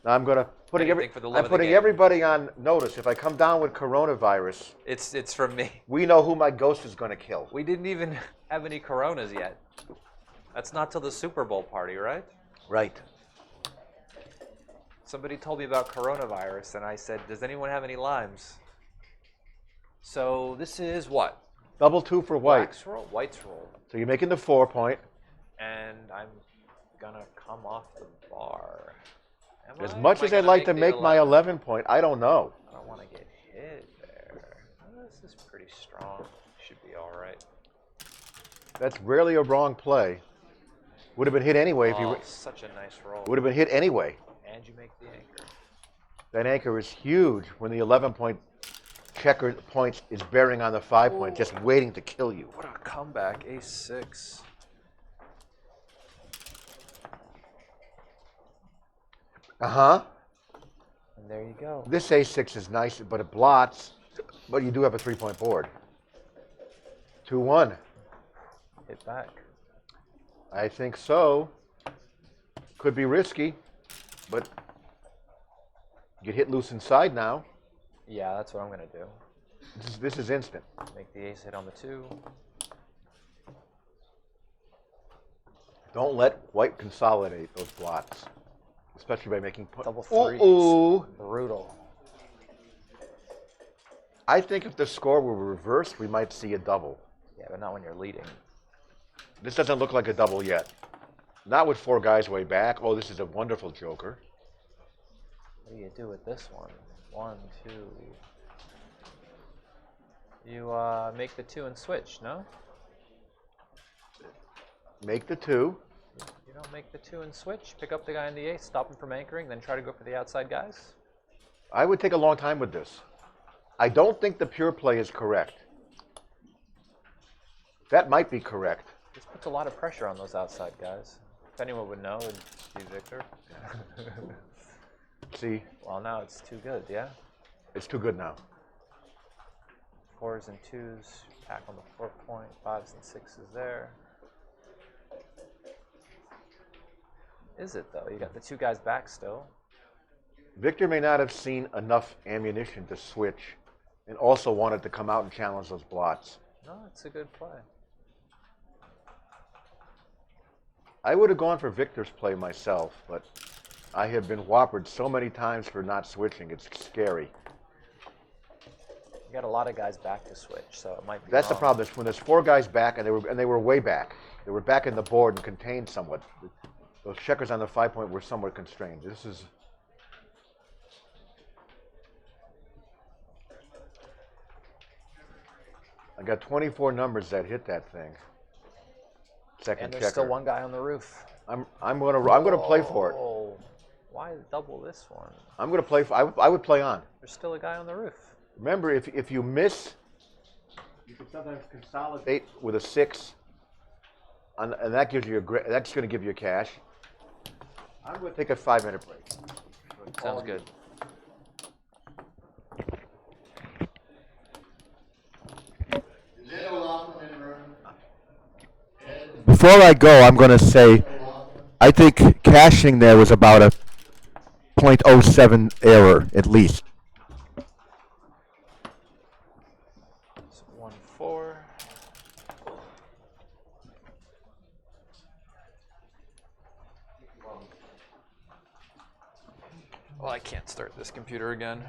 Now I'm going to putting everybody on notice. If I come down with coronavirus, it's from me. We know who my ghost is going to kill. We didn't even have any coronas yet. That's not till the Super Bowl party, right? Right. Somebody told me about coronavirus, and I said, "Does anyone have any limes?" So this is what? Double 2 for white. Black's roll, white's roll. So you're making the 4-point. And I'm gonna come off the bar. As much as I'd like to make my 11-point, I don't know. I don't want to get hit there. This is pretty strong. Should be all right. That's rarely a wrong play. Would have been hit anyway if you. Such a nice roll. Would have been hit anyway. And you make the anchor. That anchor is huge when the 11-point checker points is bearing on the 5-point, just waiting to kill you. What a comeback! Ace-6. Uh-huh. And there you go. This A6 is nice, but it blots. But you do have a 3-point board. 2-1. Hit back. I think so. Could be risky, but you get hit loose inside now. Yeah, that's what I'm gonna do. This is instant. Make the ace hit on the 2. Don't let white consolidate those blots, especially by making Double threes. Ooh. Brutal. I think if the score were reversed, we might see a double. Yeah, but not when you're leading. This doesn't look like a double yet. Not with 4 guys way back. Oh, this is a wonderful joker. What do you do with this one? 1, 2. You make the 2 and switch, no? Make the 2. You don't make the 2 and switch. Pick up the guy in the ace, stop him from anchoring, then try to go for the outside guys. I would take a long time with this. I don't think the pure play is correct. That might be correct. This puts a lot of pressure on those outside guys. If anyone would know, it'd be Victor. See? Well, now it's too good, yeah? It's too good now. 4s and 2s, pack on the 4 point, 5s and 6s there. Is it, though? You got the 2 guys back still. Victor may not have seen enough ammunition to switch and also wanted to come out and challenge those blots. No, it's a good play. I would have gone for Victor's play myself, but I have been whoppered so many times for not switching. It's scary. You got a lot of guys back to switch, so it might be That's wrong. the problem. Is when there's 4 guys back, and they were way back. They were back in the board and contained somewhat. Those checkers on the 5 point were somewhat constrained. This is. I got 24 numbers that hit that thing. Second And there's checker. still 1 guy on the roof. I'm gonna play for it. Oh, why double this one? I'm gonna play for. I would play on. There's still a guy on the roof. Remember, if you miss, you can sometimes consolidate with a 6, and that gives you that's going to give you a cash. I'm going to take a 5-minute break. Sounds good. Is Ed O'Loughlin in the room? Ed? Before I go, I'm going to say, I think cashing there was about a .07 error at least. So 1, 4. Well, I can't start this computer again.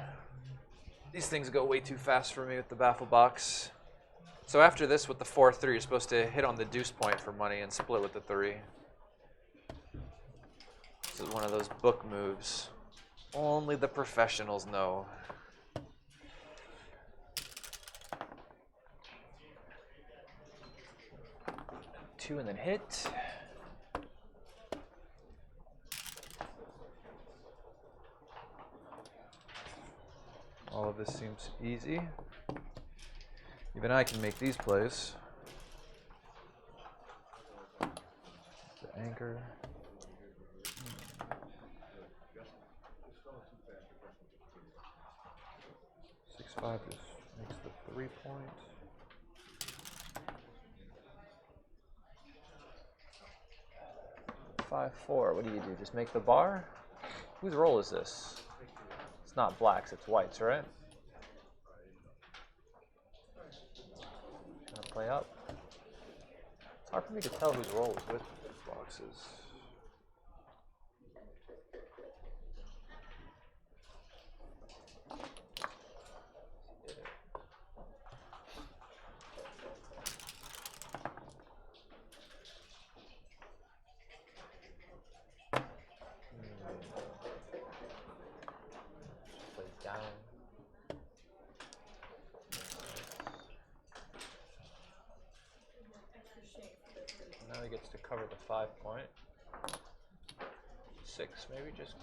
These things go way too fast for me with the baffle box. So after this, with the 4-3, you're supposed to hit on the deuce point for money and split with the 3. This is one of those book moves. Only the professionals know. Two and then hit. All of this seems easy. Even I can make these plays. The anchor. 6-5 just makes the 3 point. Five, 4. What do you do? Just make the bar? Whose roll is this? It's not blacks, it's whites, right? Gonna play up. It's hard for me to tell whose roll is with the boxes. Now he gets to cover the 5 point. 6, maybe just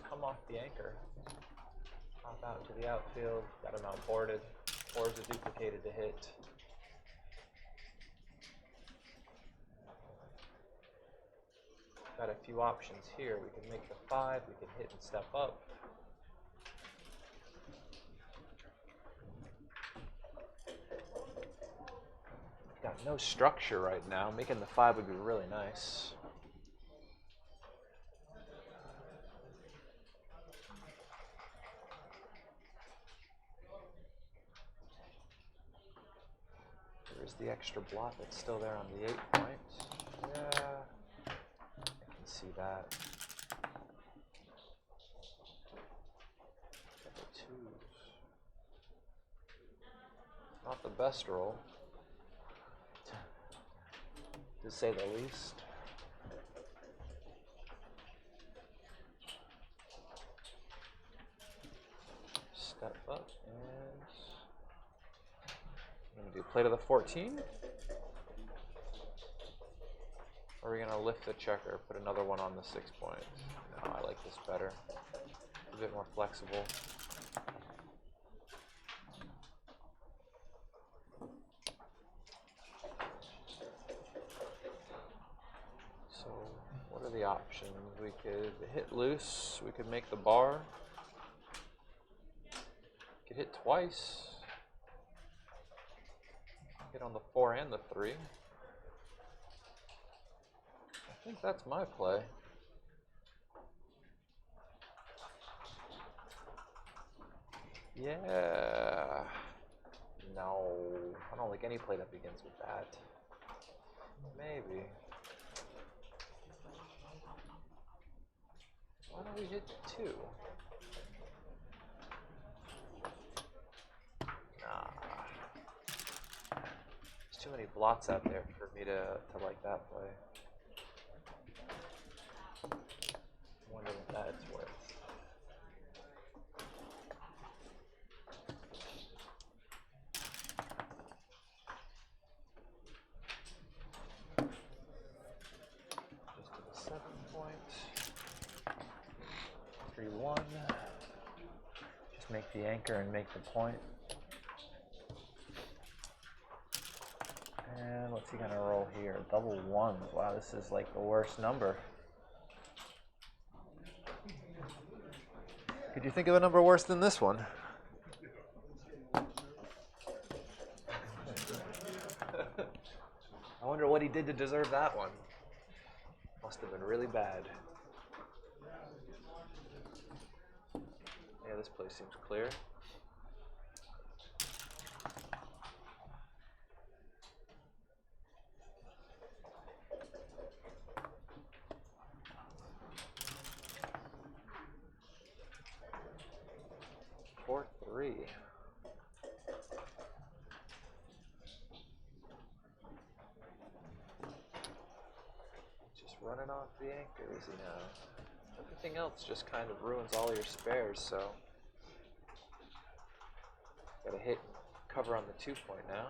come off the anchor. Hop out into the outfield, got him outboarded. 4 is a duplicated to hit. Got a few options here. We can make the 5, we can hit and step up. Got no structure right now. Making the 5 would be really nice. There's the extra block that's still there on the 8 point. Yeah, I can see that. Double twos. Not the best roll, to say the least. Step up and I'm gonna do play to the 14. Or are we gonna lift the checker, put another one on the 6 point? No, I like this better. A bit more flexible. So, what are the options? We could hit loose, we could make the bar. We could hit twice. Hit on the 4 and the 3. I think that's my play. Yeah. No, I don't like any play that begins with that. Maybe. Why don't we hit 2? Nah. There's too many blots out there for me to like that play. I wonder what that's worth. Just to the 7 point. 3-1. Just make the anchor and make the point. And what's he gonna roll here? Double ones. Wow, this is like the worst number. Could you think of a number worse than this one? I wonder what he did to deserve that one. Must have been really bad. Yeah, this place seems clear. Just running off the anchors, you know. Everything else just kind of ruins all your spares, so gotta hit and cover on the 2 point now.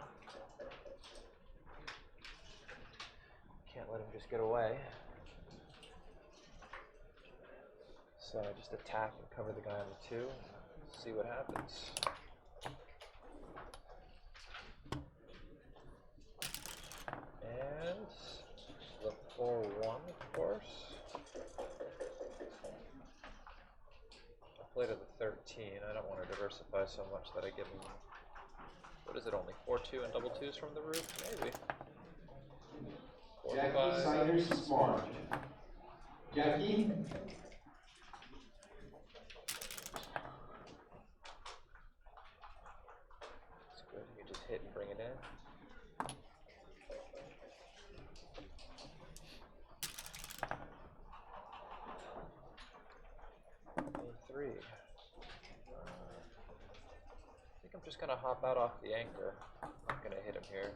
Can't let him just get away. So I just attack and cover the guy on the 2. See what happens. And the 4-1, of course. I'll play to the 13. I don't want to diversify so much that I give him, what is it, only 4-2 and double twos from the roof? Maybe. 4, Jackie 5. Siders Smart. Jackie? That's good. You just hit and bring it in. A3. I think I'm just gonna hop out off the anchor. I'm not gonna hit him here.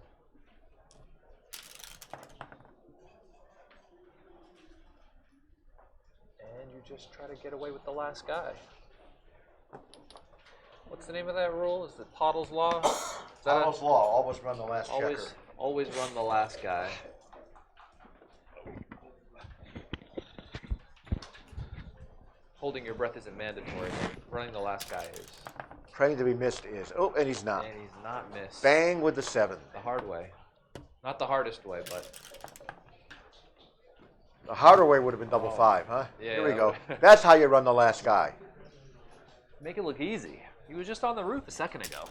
And you just try to get away with the last guy. What's the name of that rule? Is it Pottle's Law? Pottle's Law, always run the last checker. Always run the last guy. Holding your breath isn't mandatory. Running the last guy is. Praying to be missed is. Oh, and he's not. And he's not missed. Bang with the 7. The hard way. Not the hardest way, but. The harder way would have been double 5, huh? Yeah, Here we that go. would- That's how you run the last guy. Make it look easy. He was just on the roof a second ago.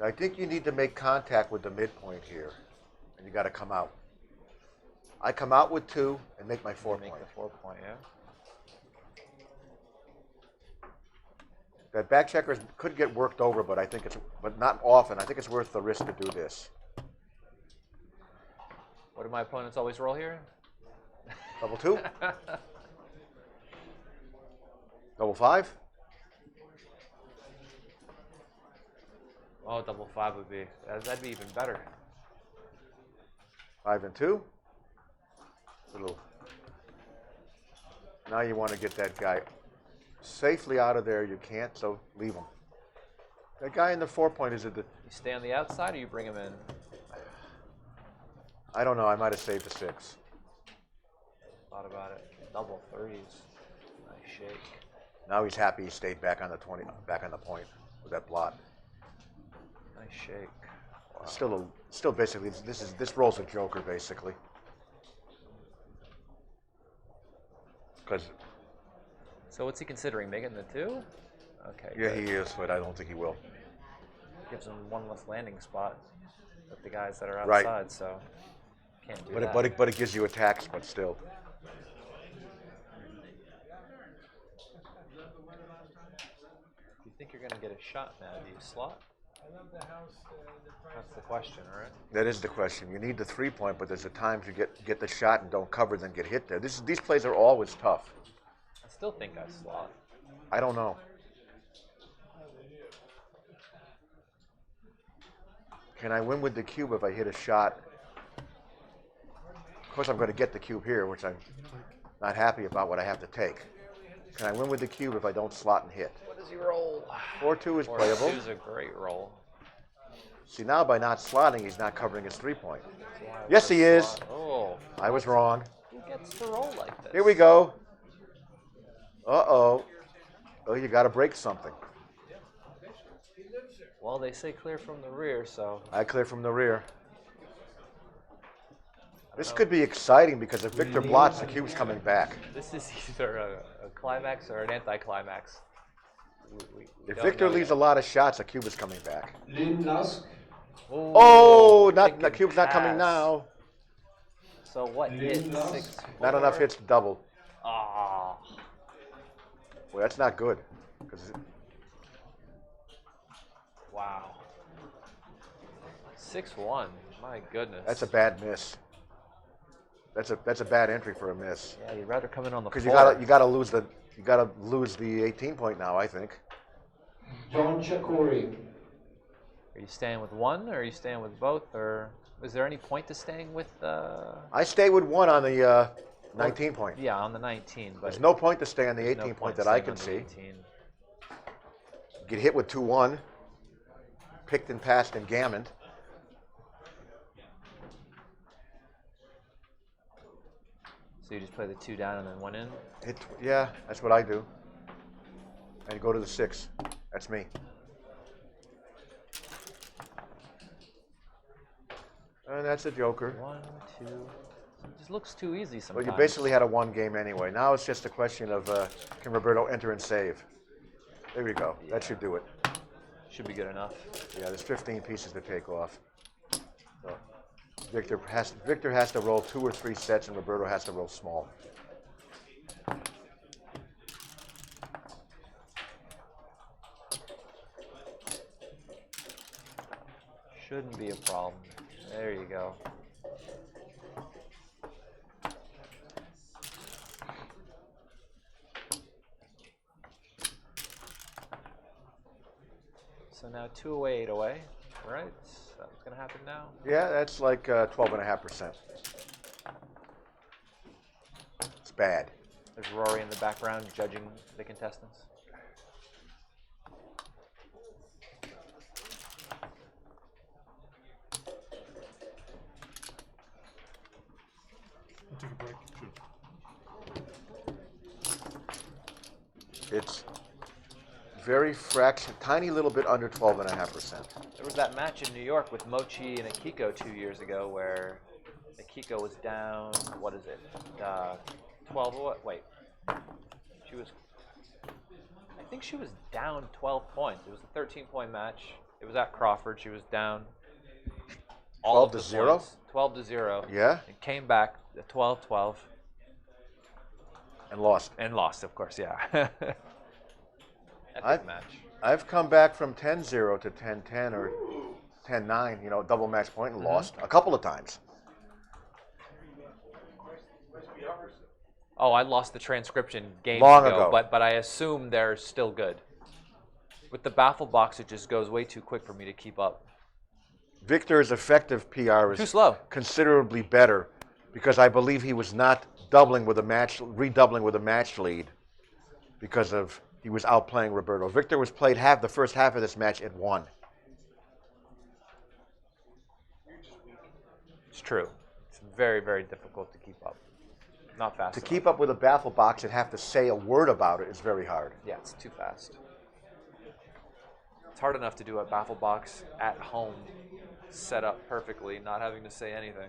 I think you need to make contact with the midpoint here, and you got to come out. I come out with 2 and make my 4 Make point. the 4 point, yeah. That back checkers could get worked over, but I think but not often. I think it's worth the risk to do this. What do my opponents always roll here? Double two? Double five? Oh, double five would be, that'd be even better. 5 and 2. Little. Now you want to get that guy safely out of there. You can't, so leave him. That guy in the 4-point is at the. You stay on the outside or you bring him in? I don't know. I might have saved the 6. Thought about it. Double threes. Nice shake. Now he's happy he stayed back on the 20, back on the point with that blot. Nice shake. Wow. Still basically this roll's a joker basically. Because. So what's he considering? Making the 2? Okay. Yeah, good. he is, but I don't think he will. Gives him one less landing spot with the guys that are Right. outside, so can't do But that. but it gives you attacks, but still. Do you think you're going to get a shot now? Do you slot? I love the house, the price. That's the question, right? That is the question. You need the 3-point, but there's a times you get the shot and don't cover, then get hit there. These plays are always tough. I still think I slot. I don't know. Can I win with the cube if I hit a shot? Of course, I'm going to get the cube here, which I'm not happy about what I have to take. Can I win with the cube if I don't slot and hit? What does he roll? 4-2 is playable. 4-2 is a great roll. See, now by not slotting, he's not covering his 3-point. Yes, he is. Oh. I was wrong. Who gets to roll like this? Here we go. Uh-oh. Oh, you got to break something. Well, they say clear from the rear, so. I clear from the rear. This could be exciting because if Victor blots, the cube's coming back. This is either a climax or an anticlimax. If Victor leaves a lot of shots, the cube is coming back. Lynn Lusk. Oh, the cube's not coming now. So what hit? 6. Not enough hits to double. Ah. Well, that's not good. Wow. 6-1. My goodness. That's a bad miss. That's a bad entry for a miss. Yeah, you'd rather come in on the because floor. you gotta lose the 18-point now. I think. John Chakuri. Are you staying with one, or are you staying with both, or is there any point to staying with? I stay with 1 on the 19-point. Yeah, on the 19. But there's no point to stay on the 18-point that I can see. Get hit with 2-1. Picked and passed and gammoned. So you just play the 2 down and then 1 in? Yeah, that's what I do. And go to the 6. That's me. And that's a joker. 1, 2. It just looks too easy sometimes. Well, you basically had a 1 game anyway. Now it's just a question of can Roberto enter and save? There we go. Yeah. That should do it. Should be good enough. Yeah, there's 15 pieces to take off. So Victor has to roll 2 or 3 sets, and Roberto has to roll small. Shouldn't be a problem. There you go. So now 2 away, 8 away, right? That's going to happen now? Yeah, that's like 12.5%. It's bad. There's Rory in the background judging the contestants. I'll take a break. Sure. It's very tiny little bit under 12.5%. There was that match in New York with Mochi and Akiko 2 years ago where Akiko was down, what is it, 12, wait, I think she was down 12 points. It was a 13-point match. It was at Crawford. She was down 12 to 0? 12 to 0. Yeah? And came back at 12-12. And lost. And lost, of course, yeah. Epic match. I've come back from 10-0 to 10-10 or 10-9, you know, double match point and lost a couple of times. Oh, I lost the transcription games Long ago, ago. but I assume they're still good. With the baffle box, it just goes way too quick for me to keep up. Victor's effective PR is Too slow. considerably better because I believe he was not redoubling with a match lead because of he was outplaying Roberto. Victor was played the first half of this match at 1. It's true. It's very, very difficult to keep up. Not fast To enough. keep up with a baffle box and have to say a word about it is very hard. Yeah, it's too fast. It's hard enough to do a baffle box at home, set up perfectly, not having to say anything.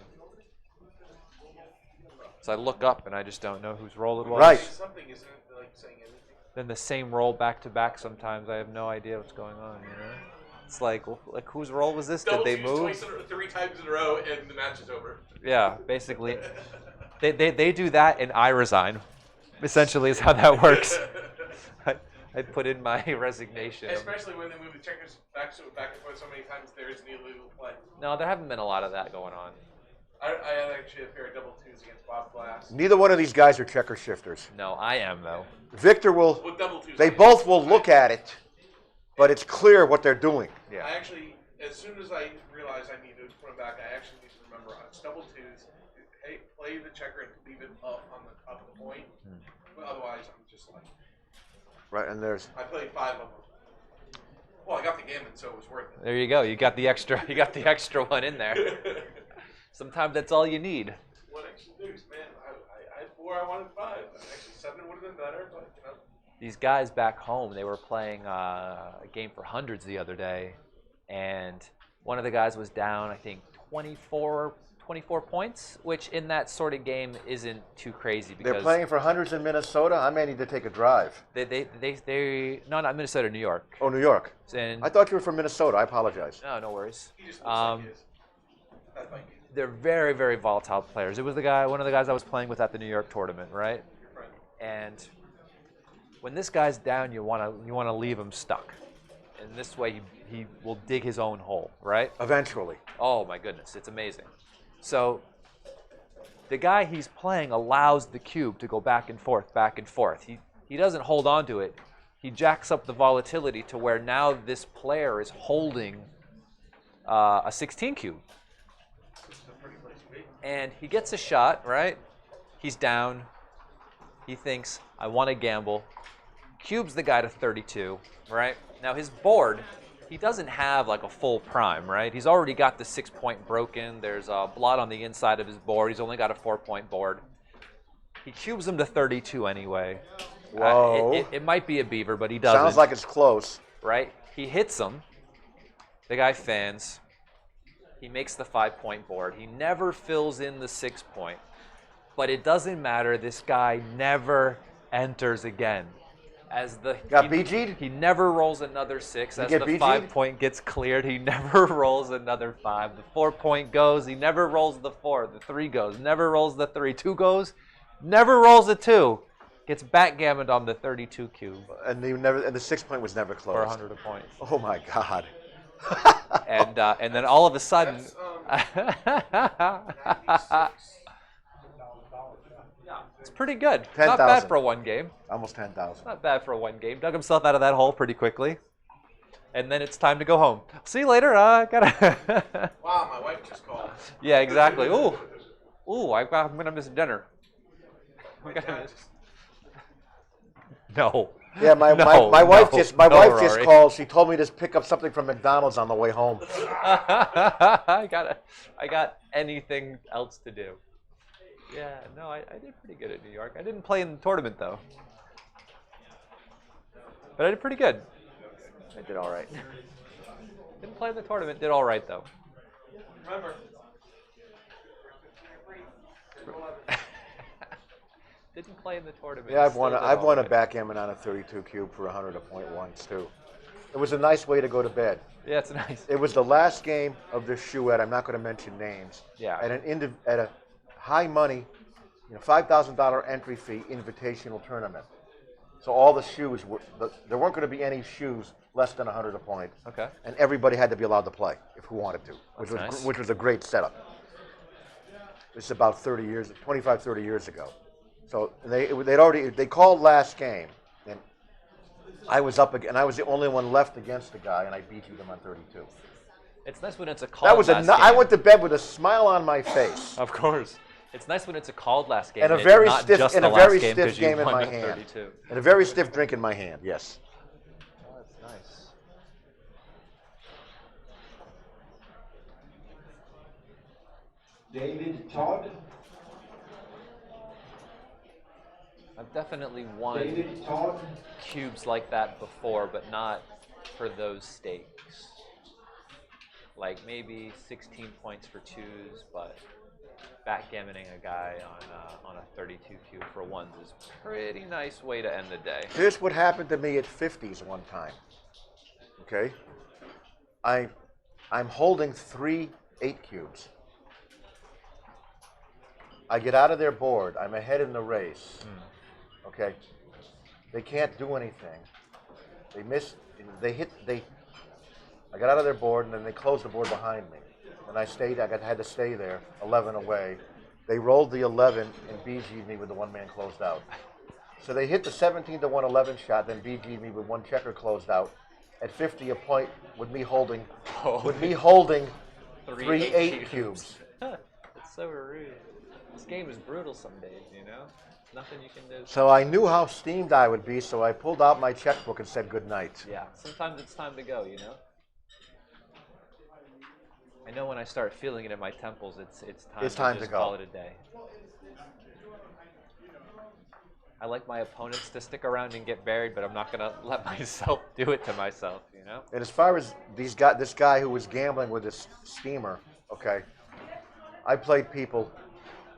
So I look up and I just don't know whose roll it was. Right. Something isn't like saying anything. Then the same roll back to back sometimes. I have no idea what's going on, you know? It's like whose roll was this? Did they move? 3 times in a row and the match is over. Yeah, basically. They do that and I resign. Essentially is how that works. I put in my resignation. Especially when they move the checkers back and forth so many times, there is an illegal play. No, there haven't been a lot of that going on. I had actually a pair of double twos against Bob Glass. Neither one of these guys are checker shifters. No, I am though. Victor will. With double twos, They both will look at it, but it's clear what they're doing. Yeah. I actually, as soon as I realized I needed to put them back, I actually need to remember on double twos, hey, play the checker and leave it up on the top of the point. But otherwise, I'm just like. Right, and there's. I played 5 of them. Well, I got the gammon, so it was worth it. There you go. You got the extra. You got the extra one in there. Sometimes that's all you need. What extra deuce, man? I had 4, I wanted 5. Actually, 7 would have been better, but you know. These guys back home, they were playing a game for hundreds the other day, and one of the guys was down, I think, 24 points, which in that sort of game isn't too crazy because They're playing for hundreds in Minnesota. I may need to take a drive. they no, not Minnesota, New York. Oh, New York. And I thought you were from Minnesota. I apologize. no worries. He just looks like he is. That might be. They're very, very volatile players. It was one of the guys I was playing with at the New York tournament, right? Right. And when this guy's down, you want to leave him stuck, and this way he will dig his own hole, right? Eventually. Oh my goodness, it's amazing. So the guy he's playing allows the cube to go back and forth, back and forth. He doesn't hold on to it. He jacks up the volatility to where now this player is holding a 16 cube. And he gets a shot, right? He's down. He thinks, I want to gamble. Cubes the guy to 32, right? Now his board, he doesn't have like a full prime, right? He's already got the 6-point broken. There's a blot on the inside of his board. He's only got a 4-point board. He cubes him to 32 anyway. Whoa. It might be a beaver, but he doesn't. Sounds like it's close. Right? He hits him. The guy fans. He makes the 5-point board. He never fills in the 6-point. But it doesn't matter. This guy never enters again. Got BG'd? He never rolls another 6. As get the BG'd? 5-point gets cleared, he never rolls another 5. The 4-point goes, he never rolls the 4. The 3 goes, never rolls the 3. 2 goes, never rolls a 2. Gets backgammoned on the 32 cube. And the 6-point was never closed. For 100 a point. Oh my God. And then all of a sudden, it's pretty good. 10,000. Not bad for one game. Almost 10,000. Not bad for one game. Dug himself out of that hole pretty quickly. And then it's time to go home. See you later. Gotta. Wow, my wife just called. Yeah, exactly. Ooh, I'm gonna miss dinner. I'm gonna miss. No. Yeah, my wife just Rory. called. She told me to pick up something from McDonald's on the way home. I got anything else to do. Yeah, no, I did pretty good at New York. I didn't play in the tournament though, but I did pretty good. I did all right. Didn't play in the tournament. Did all right though. Remember. Didn't play in the tournament. Yeah, I've Still won did all a right. backgammon on a 32 cube for 100 a point once too. It was a nice way to go to bed. Yeah, it's nice. It was the last game of this shoeette. I'm not going to mention names. Yeah. At a high money, $5,000 entry fee invitational tournament. So all the shoes there weren't going to be any shoes less than 100 a point. Okay. And everybody had to be allowed to play if who wanted to, That's nice. which was a great setup. This is about 25, 30 years ago. So they called last game, and I was up again. I was the only one left against the guy, and I beat them on 32. It's nice when it's a called That was last game. I went to bed with a smile on my face. Of course. It's nice when it's a called last game. And a it's very not stiff, just and the a very last game stiff 'cause you game in won my at hand, 32. and a very stiff drink in my hand. Yes. Oh, that's nice. David Todd. I've definitely won David Todd. cubes like that before, but not for those stakes. Like maybe 16 points for twos, but backgammoning a guy on a 32 cube for ones is a pretty nice way to end the day. Here's what happened to me at 50s one time. Okay, I'm holding 3 8 cubes. I get out of their board. I'm ahead in the race. Okay, they can't do anything. They miss. I got out of their board, and then they closed the board behind me. And I stayed. Had to stay there, 11 away. They rolled the 11 and BG'd me with the one-man closed out. So they hit the 17 to 111 shot, then BG'd me with one checker closed out. At 50 a point, with me holding 3 8 cubes. It's so rude. This game is brutal some days, you know? Nothing you can do. So I knew how steamed I would be, so I pulled out my checkbook and said good night. Yeah, sometimes it's time to go, you know? I know when I start feeling it in my temples, it's time to just go. Call it a day. I like my opponents to stick around and get buried, but I'm not going to let myself do it to myself, you know? And as far as this guy who was gambling with this steamer, okay, I played people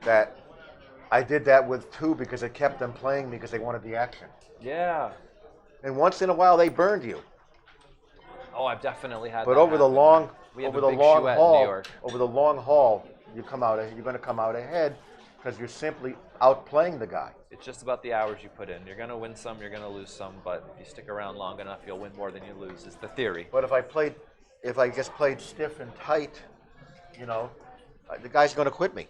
that I did that with too because it kept them playing me because they wanted the action. Yeah. And once in a while they burned you. Oh, I've definitely had But that over the happen. long We have over a the big long chouette in New haul, York. over the long haul, you're going to come out ahead because you're simply outplaying the guy. It's just about the hours you put in. You're going to win some, you're going to lose some, but if you stick around long enough, you'll win more than you lose, is the theory. But if I just played stiff and tight, you know, the guy's going to quit me.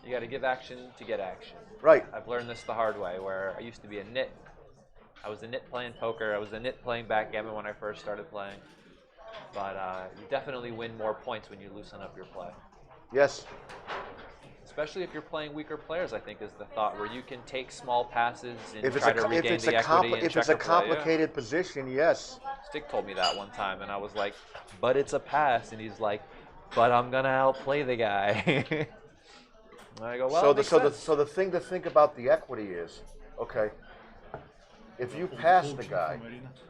You got to give action to get action. Right. I've learned this the hard way, where I used to be a nit. I was a nit playing poker. I was a nit playing backgammon when I first started playing. But you definitely win more points when you loosen up your play. Yes. Especially if you're playing weaker players, I think, is the thought, where you can take small passes and If try to regain the equity and if it's a complicated position, yes. Stick told me that one time, and I was like, but it's a pass. And he's like, but I'm going to outplay the guy. And I go, well, so the thing to think about the equity is, okay, if you pass the guy,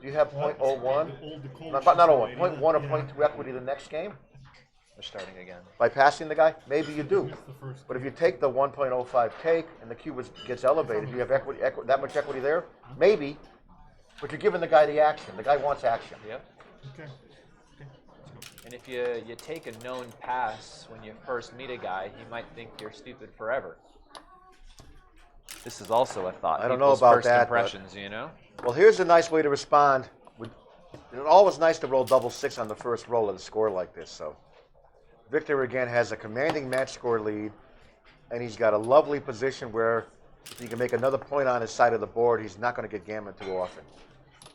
do you have 0.01? Not 0.1, 0.1 or 0.2 equity the next game? We're starting again. By passing the guy? Maybe you do. But if you take the 1.05 take and the cube gets elevated, do you have equity, that much equity there? Maybe, but you're giving the guy the action. The guy wants action. Yep. Okay. And if you take a known pass when you first meet a guy, he might think you're stupid forever. This is also a thought. I don't know People's about first that, impressions, you know? Well, here's a nice way to respond. It's always nice to roll double six on the first roll of a score like this. So Victor, again, has a commanding match score lead, and he's got a lovely position where if he can make another point on his side of the board, he's not going to get gammoned too often.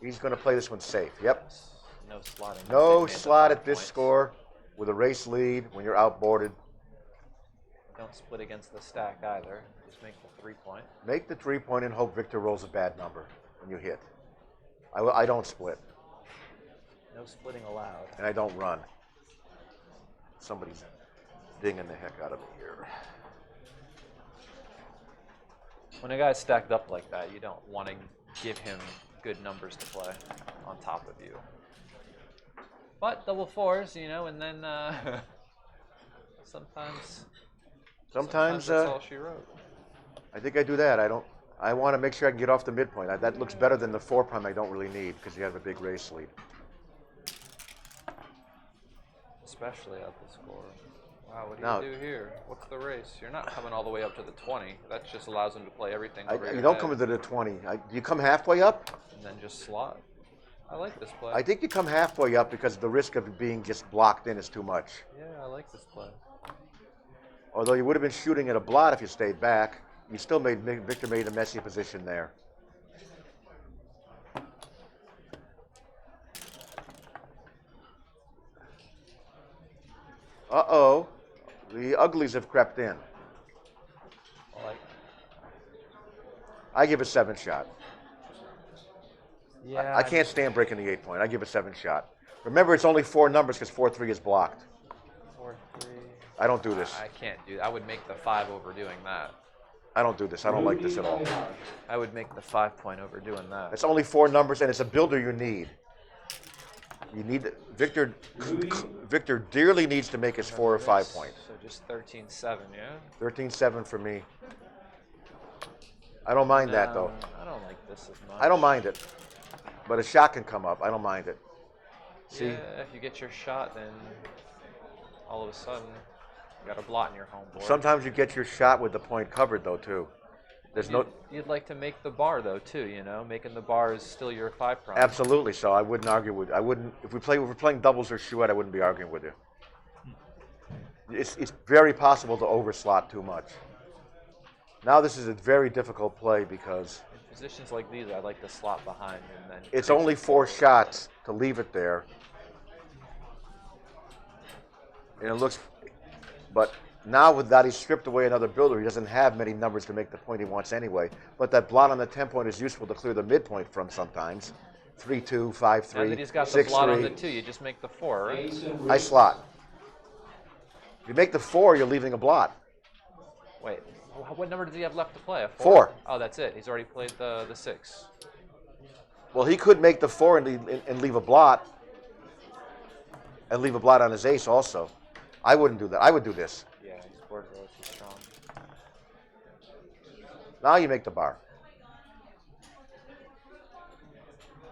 He's going to play this one safe. Yep. No slotting. No slot at this score with a race lead when you're outboarded. Don't split against the stack either. Just make the 3-point. Make the 3-point and hope Victor rolls a bad number when you hit. I don't split. No splitting allowed. And I don't run. Somebody's dinging the heck out of me here. When a guy's stacked up like that, you don't want to give him good numbers to play on top of you. But double fours, you know, and then sometimes that's all she wrote. I think I do that. I want to make sure I can get off the midpoint. That looks better than the 4-prime I don't really need because you have a big race lead. Especially at the score. Wow, what do you do here? What's the race? You're not coming all the way up to the 20. That just allows him to play everything over your You don't head. come into the 20. Do you come halfway up? And then just slot. I like this play. I think you come halfway up because the risk of it being just blocked in is too much. Yeah, I like this play. Although you would have been shooting at a blot if you stayed back. You still made Victor made a messy position there. Uh-oh. The uglies have crept in. I like. I give a 7-shot. Yeah. I can't stand breaking the 8-point. I give a 7-shot. Remember, it's only 4 numbers because 4-3 is blocked. 4-3. I don't do this. I can't do. I would make the 5 overdoing that. I don't do this. I don't like this at all. I would make the 5-point overdoing that. It's only 4 numbers, and it's a builder you need. You need Victor. Victor dearly needs to make his 4 or 5 point. So just 13-7, yeah. 13-7 for me. I don't mind that though. I don't like this as much. I don't mind it, but a shot can come up. I don't mind it. See? Yeah, if you get your shot, then all of a sudden you got a blot in your home board. Sometimes you get your shot with the point covered though too. There's no. You'd like to make the bar though too, you know. Making the bar is still your 5 prime. Absolutely. So I wouldn't argue with. I wouldn't. If we're playing doubles or chouette, I wouldn't be arguing with you. It's very possible to overslot too much. Now this is a very difficult play because In positions like these, I like to slot behind and then. it's only 4 shots to leave it there, and it looks. But now with that, he's stripped away another builder. He doesn't have many numbers to make the point he wants anyway. But that blot on the 10-point is useful to clear the midpoint from sometimes. 3-2, 5-3, Now that he's got 6-3. the blot on the 2, you just make the 4, right? I slot. If you make the 4, you're leaving a blot. Wait, what number does he have left to play? A 4. Oh, that's it. He's already played the 6. Well, he could make the 4 and leave a blot. And leave a blot on his ace also. I wouldn't do that. I would do this. Yeah, his board is really too strong. Now you make the bar.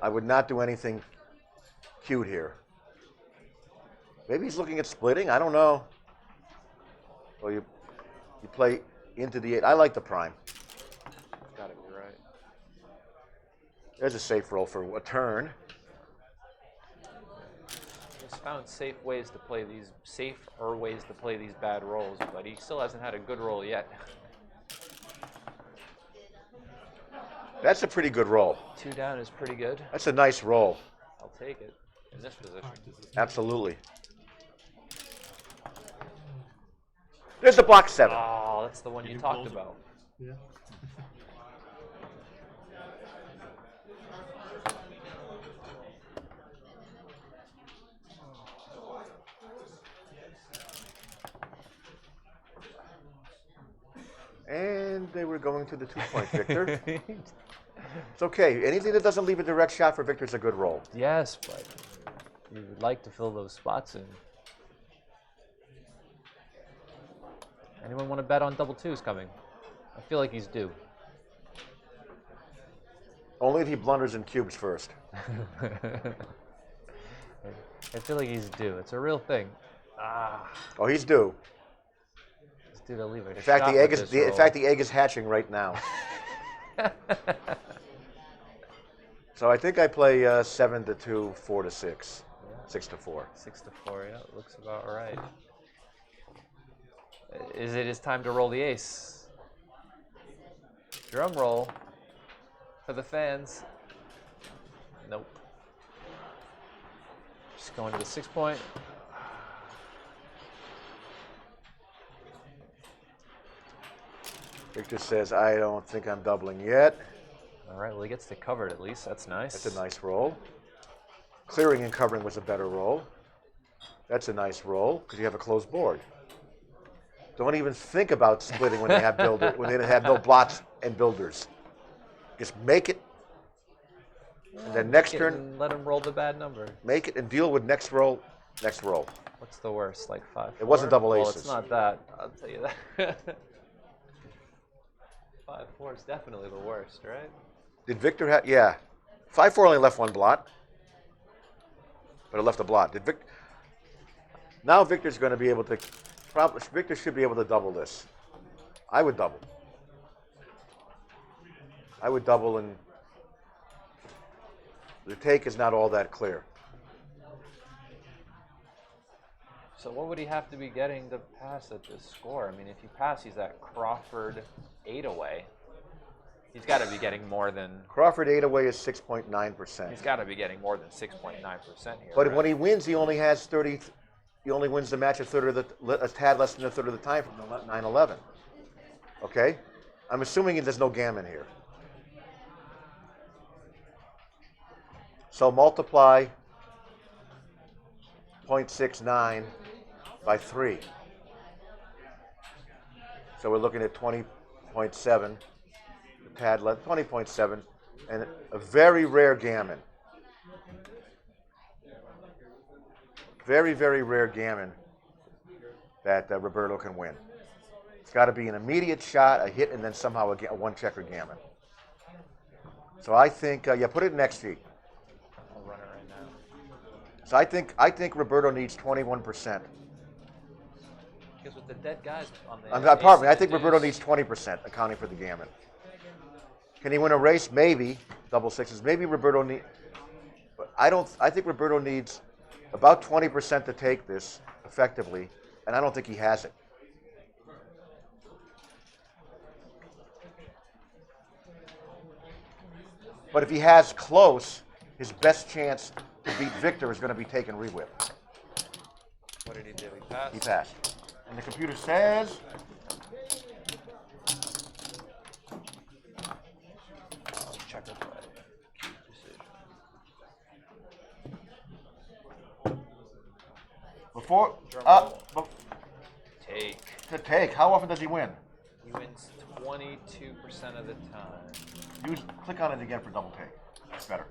I would not do anything cute here. Maybe he's looking at splitting. I don't know. Well, you play into the 8. I like the prime. Gotta be right. There's a safe roll for a turn. He's found safer ways to play these bad rolls, but he still hasn't had a good roll yet. That's a pretty good roll. 2 down is pretty good. That's a nice roll. I'll take it in this position. Absolutely. There's the block 7. Oh, that's the one you talked about. Yeah. And they were going to the 2-point, Victor. It's okay. Anything that doesn't leave a direct shot for Victor is a good roll. Yes, but you would like to fill those spots in. Anyone want to bet on double 2s coming? I feel like he's due. Only if he blunders in cubes first. I feel like he's due. It's a real thing. Oh, he's due. He's due to leave a In fact, shot the egg with is this roll. the egg is hatching right now. So I think I play 7-2, 4-6, Yeah. 6-4. 6-4, yeah, looks about right. Is it his time to roll the ace? Drum roll for the fans. Nope. Just going to the 6-point. Victor says, I don't think I'm doubling yet. All right, well, he gets to cover it at least. That's nice. That's a nice roll. Clearing and covering was a better roll. That's a nice roll because you have a closed board. Don't even think about splitting when they have when they have no blots and builders. Just make it, and then next Make it turn, and let him roll the bad number. make it and deal with next roll. Next roll. What's the worst? Like 5-4? It wasn't double Well, aces. it's not that. I'll tell you that. 5-4 is definitely the worst, right? Did Victor have? Yeah, 5-4 only left one blot, but it left a blot. Did Victor? Now Victor's going to be able to. Victor should be able to double this. I would double. I would double and The take is not all that clear. So what would he have to be getting to pass at this score? I mean, if he passes, he's at Crawford 8 away. He's got to be getting more than. Crawford 8 away is 6.9%. He's got to be getting more than 6.9% here. But right? when he wins, he only has 30. He only wins the match a tad less than a third of the time from the 9/11. Okay, I'm assuming there's no gammon here. So multiply 0.69 by 3. So we're looking at 20.7, a tad less, 20.7, and a very rare gammon. Very, very rare gammon that Roberto can win. It's got to be an immediate shot, a hit, and then somehow a one-checker gammon. So I think, put it next sheet. I'll run it right now. So I think Roberto needs 21%. Because with the dead guys on the. Pardon me. I think Roberto needs 20%, accounting for the gammon. Can he win a race? Maybe. Double sixes. Maybe Roberto need. But I think Roberto needs about 20% to take this effectively, and I don't think he has it. But if he has close, his best chance to beat Victor is going to be taking rewhip. What did he do? He passed? He passed. And the computer says... Checker play. Decision. Before... Take. To take. How often does he win? He wins 22% of the time. Click on it again for double take. That's better.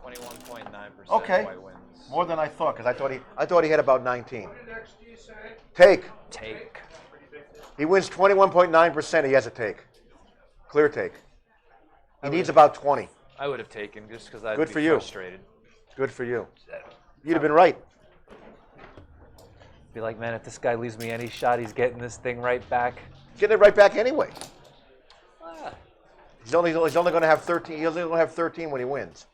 21.9% Okay. White wins. More than I thought, because I thought he had about 19. Take. Take. He wins 21.9%. He has a take. Clear take. He needs about 20. I would have taken just because I'd Good be for you. frustrated. Good for you. You'd have been right. Be like, man, if this guy leaves me any shot, he's getting this thing right back. Getting it right back anyway. Ah. He's only going to have 13. He's only going to have 13 when he wins.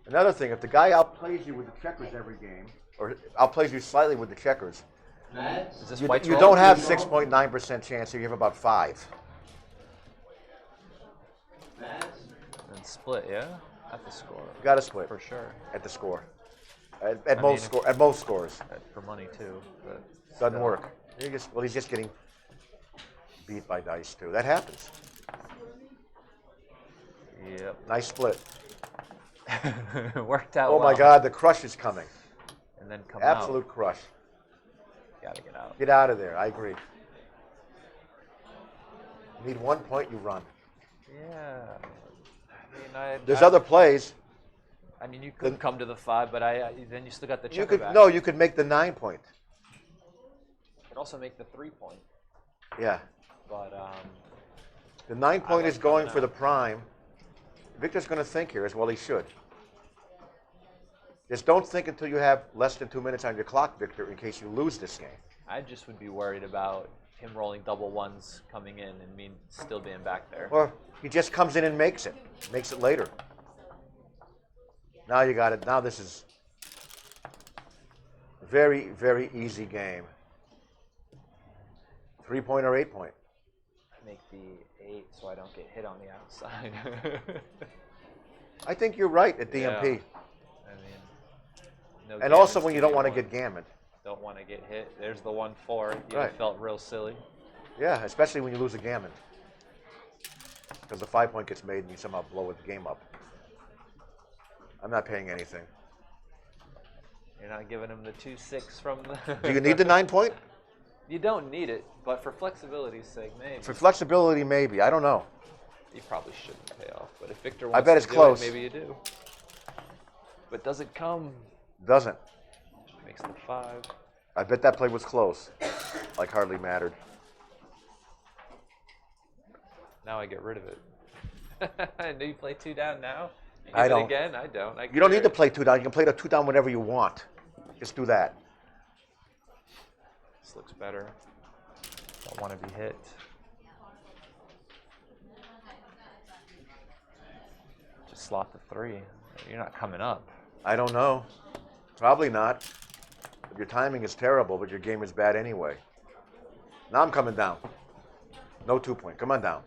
Another thing, if the guy outplays you with the checkers every game, or outplays you slightly with the checkers, Is this you white's don't roll? have 6.9% chance. You have about 5. And split, yeah? At the score. You got to split For sure. at the score. At most scores. For money, too. But Doesn't work. He's just getting beat by dice too. That happens. Yep. Nice split. Worked out Oh well. my God, the crush is coming. And then come Absolute crush. Gotta get out. Get out of there. I agree. You need 1 point, you run. Yeah. I mean, There's other plays. I mean, you could come to the 5, but then you still got the checker You could back. you could make the 9 point. You could also make the 3 point. Yeah. But The 9 point like is going coming for the out. prime. Victor's going to think here as well. He should. Just don't think until you have less than 2 minutes on your clock, Victor, in case you lose this game. I just would be worried about him rolling double ones coming in and me still being back there. Or he just comes in and makes it later. Now you got it. Now this is a very, very easy game. 3 point or 8 point. Make the 8 so I don't get hit on the outside. I think you're right at DMP. Yeah. I mean, no And also gammons when you don't want to 21. get gammoned. Don't want to get hit. There's the 1-4. You Right. felt real silly. Yeah, especially when you lose a gammon. Because the 5 point gets made and you somehow blow the game up. I'm not paying anything. You're not giving him the 2-6 from the. Do you need the 9 point? You don't need it, but for flexibility's sake, maybe. For flexibility, maybe. I don't know. You probably shouldn't pay off, but if Victor wants I bet to it's do close. it, maybe you do. But does it come? Doesn't. Makes the 5. I bet that play was close. Like hardly mattered. Now I get rid of it. Do you play 2 down now? You I give don't. It again? I don't. I You don't clear need to it. play 2 down. You can play the 2 down whenever you want. Just do that. This looks better. Don't want to be hit. Just slot the 3. You're not coming up. I don't know. Probably not. Your timing is terrible, but your game is bad anyway. Now I'm coming down. No 2-point. Come on down.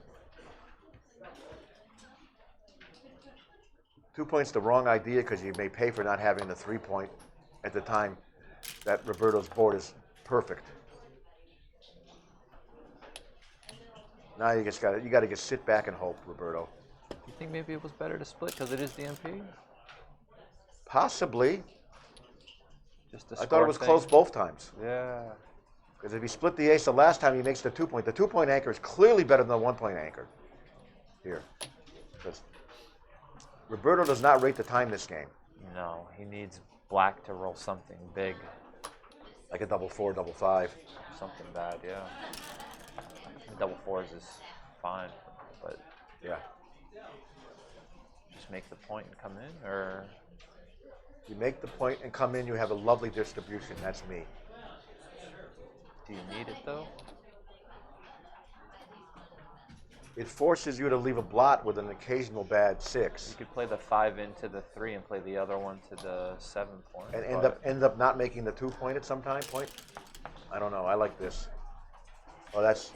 2 points the wrong idea because you may pay for not having the 3-point at the time that Roberto's board is perfect. Now you just got to just sit back and hope, Roberto. You think maybe it was better to split because it is the MP? Possibly. Just a I thought it was thing. close both times. Yeah. Because if he split the ace the last time, he makes the 2-point. The 2-point anchor is clearly better than the 1-point anchor. Here. Because Roberto does not rate the time this game. No, he needs black to roll something big. Like a double 4, double 5. Something bad, yeah. Double 4s is fine, but yeah. Just make the point and come in, or You make the point and come in, you have a lovely distribution. That's me. do you need it though? It forces you to leave a blot with an occasional bad 6. You could play the 5 into the 3 and play the other one to the 7 point. And end up not making the 2-point at some time point. I don't know. I like this. Oh, that's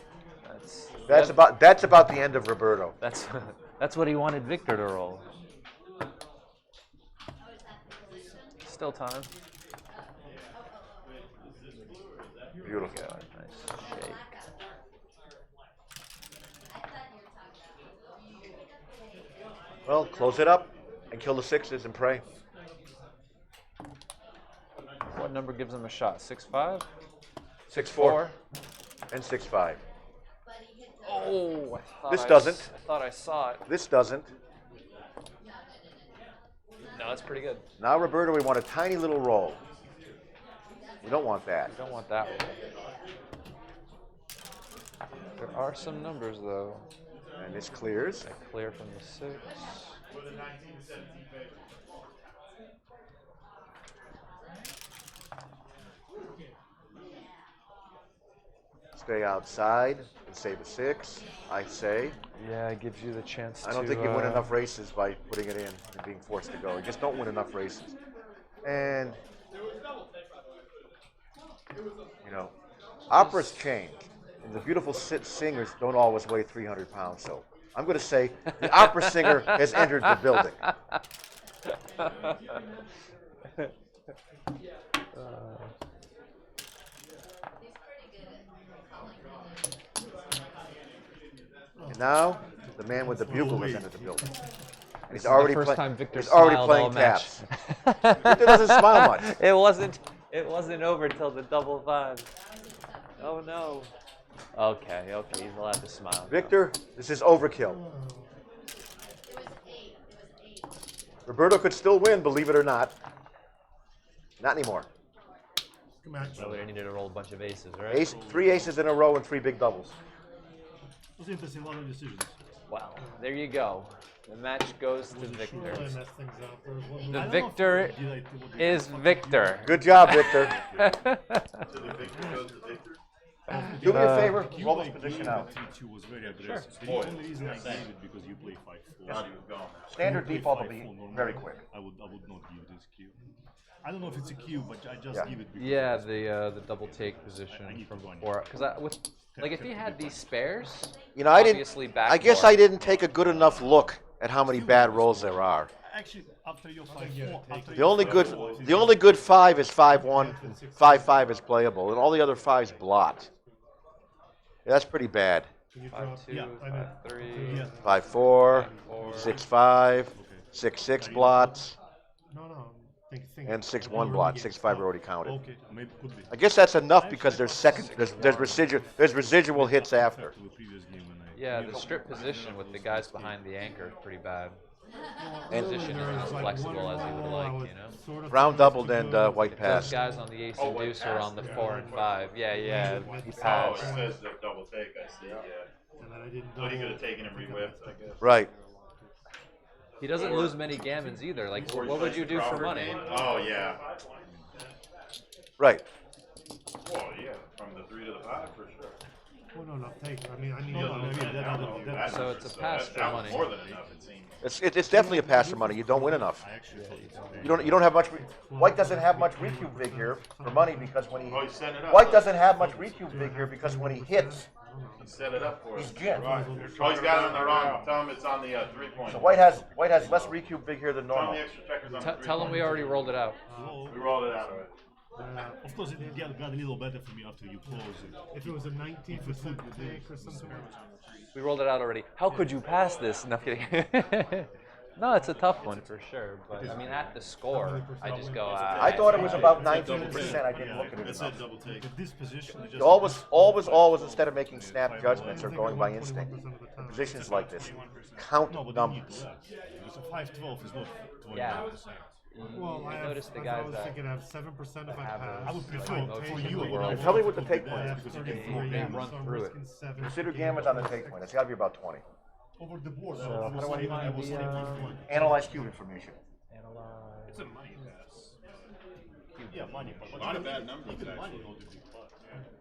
about the end of Roberto. That's what he wanted Victor to roll. Still time. Beautiful. Nice shake. Well, close it up and kill the 6s and pray. What number gives him a shot? 6-5? 6-4 and 6-5. Oh, This doesn't. I thought I saw it. This doesn't. No, that's pretty good. Now, Roberto, we want a tiny little roll. We don't want that. You don't want that one. There are some numbers though. And this clears. I clear from the 6. Stay outside and save a 6, I say. Yeah, it gives you the chance to... I don't think you win enough races by putting it in and being forced to go. You just don't win enough races. And, you know, operas change. And the beautiful singers don't always weigh 300 pounds. So I'm going to say the opera singer has entered the building. And now, the man with the bugle has entered the building. And he's already playing taps. Victor doesn't smile much. It wasn't over till the double 5. Oh no. Okay, he's allowed to smile. Victor, this is overkill. Roberto could still win, believe it or not. Not anymore. So we needed to roll a bunch of aces, right? 3 aces in a row and 3 big doubles. It was interesting, a lot of decisions. Wow, there you go. The match goes to Victor. The I Victor is Victor. Good job, Victor. Do me a favor, roll this position out. 3-2 was very aggressive. The only reason I gave it because you play 5-4. Standard default will be very quick. I would not give this cue. I don't know if it's a cue, but I just give it because yeah, the double take position from before. Because like if he had these spares, you know, I guess I didn't take a good enough look at how many bad rolls there are. Actually, after your 5-4, the only good 5 is 5-1, 5-5 is playable, and all the other 5s blot. Yeah, that's pretty bad. 5-2, 5-3, 5-4, 6-5, 6-6 blots. No. And 6-1 blot, 6-5 already counted. Okay, maybe could be. I guess that's enough because there's residual hits after. Yeah, the strip position with the guys behind the anchor is pretty bad. And position is as flexible as you would like, you know. Brown doubled and white Those passed. guys on the ace and deuce are on the 4 and 5. Yeah, he Oh, passed. it says the double take, I see, yeah. So he could have taken and re-whipped, I guess. Right. He doesn't lose many gammons either. Like, what would you do for money? Oh, yeah. Right. Well, yeah. From the 3 to the 5, for sure. Well, no, enough take. I mean, You don't maybe know that how other. bad So it it's is, a pass that- for that was money. more than enough, it seems. It's definitely a pass for money. You don't win enough. You don't have much. White doesn't have much recube vig here for money because when Oh, he's setting it up. White doesn't have much recube vig here because when he hits, He set it up for us. he's jit. Right. Oh, he's got it on the wrong. Tell him it's on the 3-point. So White has less recube vig here than Tell him normal. the extra checkers on the 3-point. Tell him we already rolled it out. We rolled it out already. Of course, it got a little better for me after you close it. If it was a 19% take or something. We rolled it out already. How could you pass this? No, I'm kidding. No, it's a tough one for sure. But I mean, at the score, I just go. I thought it was about 19%. I didn't look at it It's a enough. double take. At this position, it just Always, instead of making snap judgments or going by instinct, in positions like this, count No, but you need numbers. to because a 5-12 is not 20%. Yeah. Well, You I have, notice the I guys was that thinking I have 7% if I have pass. those, I would prefer like, for motion you. in the world. Tell me what the take I point have is. Because you 33, they run so I'm through it. risking 7. Consider gammons on the take point. It's got to be about 20. Over the board. So how do I find the, Analyze cube information. analyze? It's a money pass. Yeah, money. But A lot of bad numbers, even money actually. not a big part.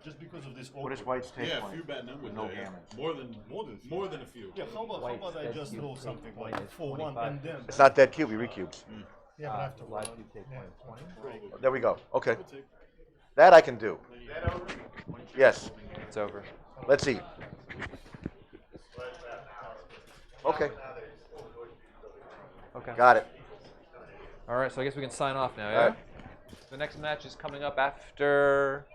Just because of this. What is awkward- White's take Yeah, a point? few bad numbers. With no there. gammons. More than a few. Yeah, how about I White's just SQ roll something point like is 4-1 and then. It's not dead cube. He recubes. Yeah, but I have to roll. Live take point 20. There we go. Okay. That I can do. Yes. It's over. Let's see. Okay. Okay. Got it. All right. So I guess we can sign off now. All Yeah. right. The next match is coming up after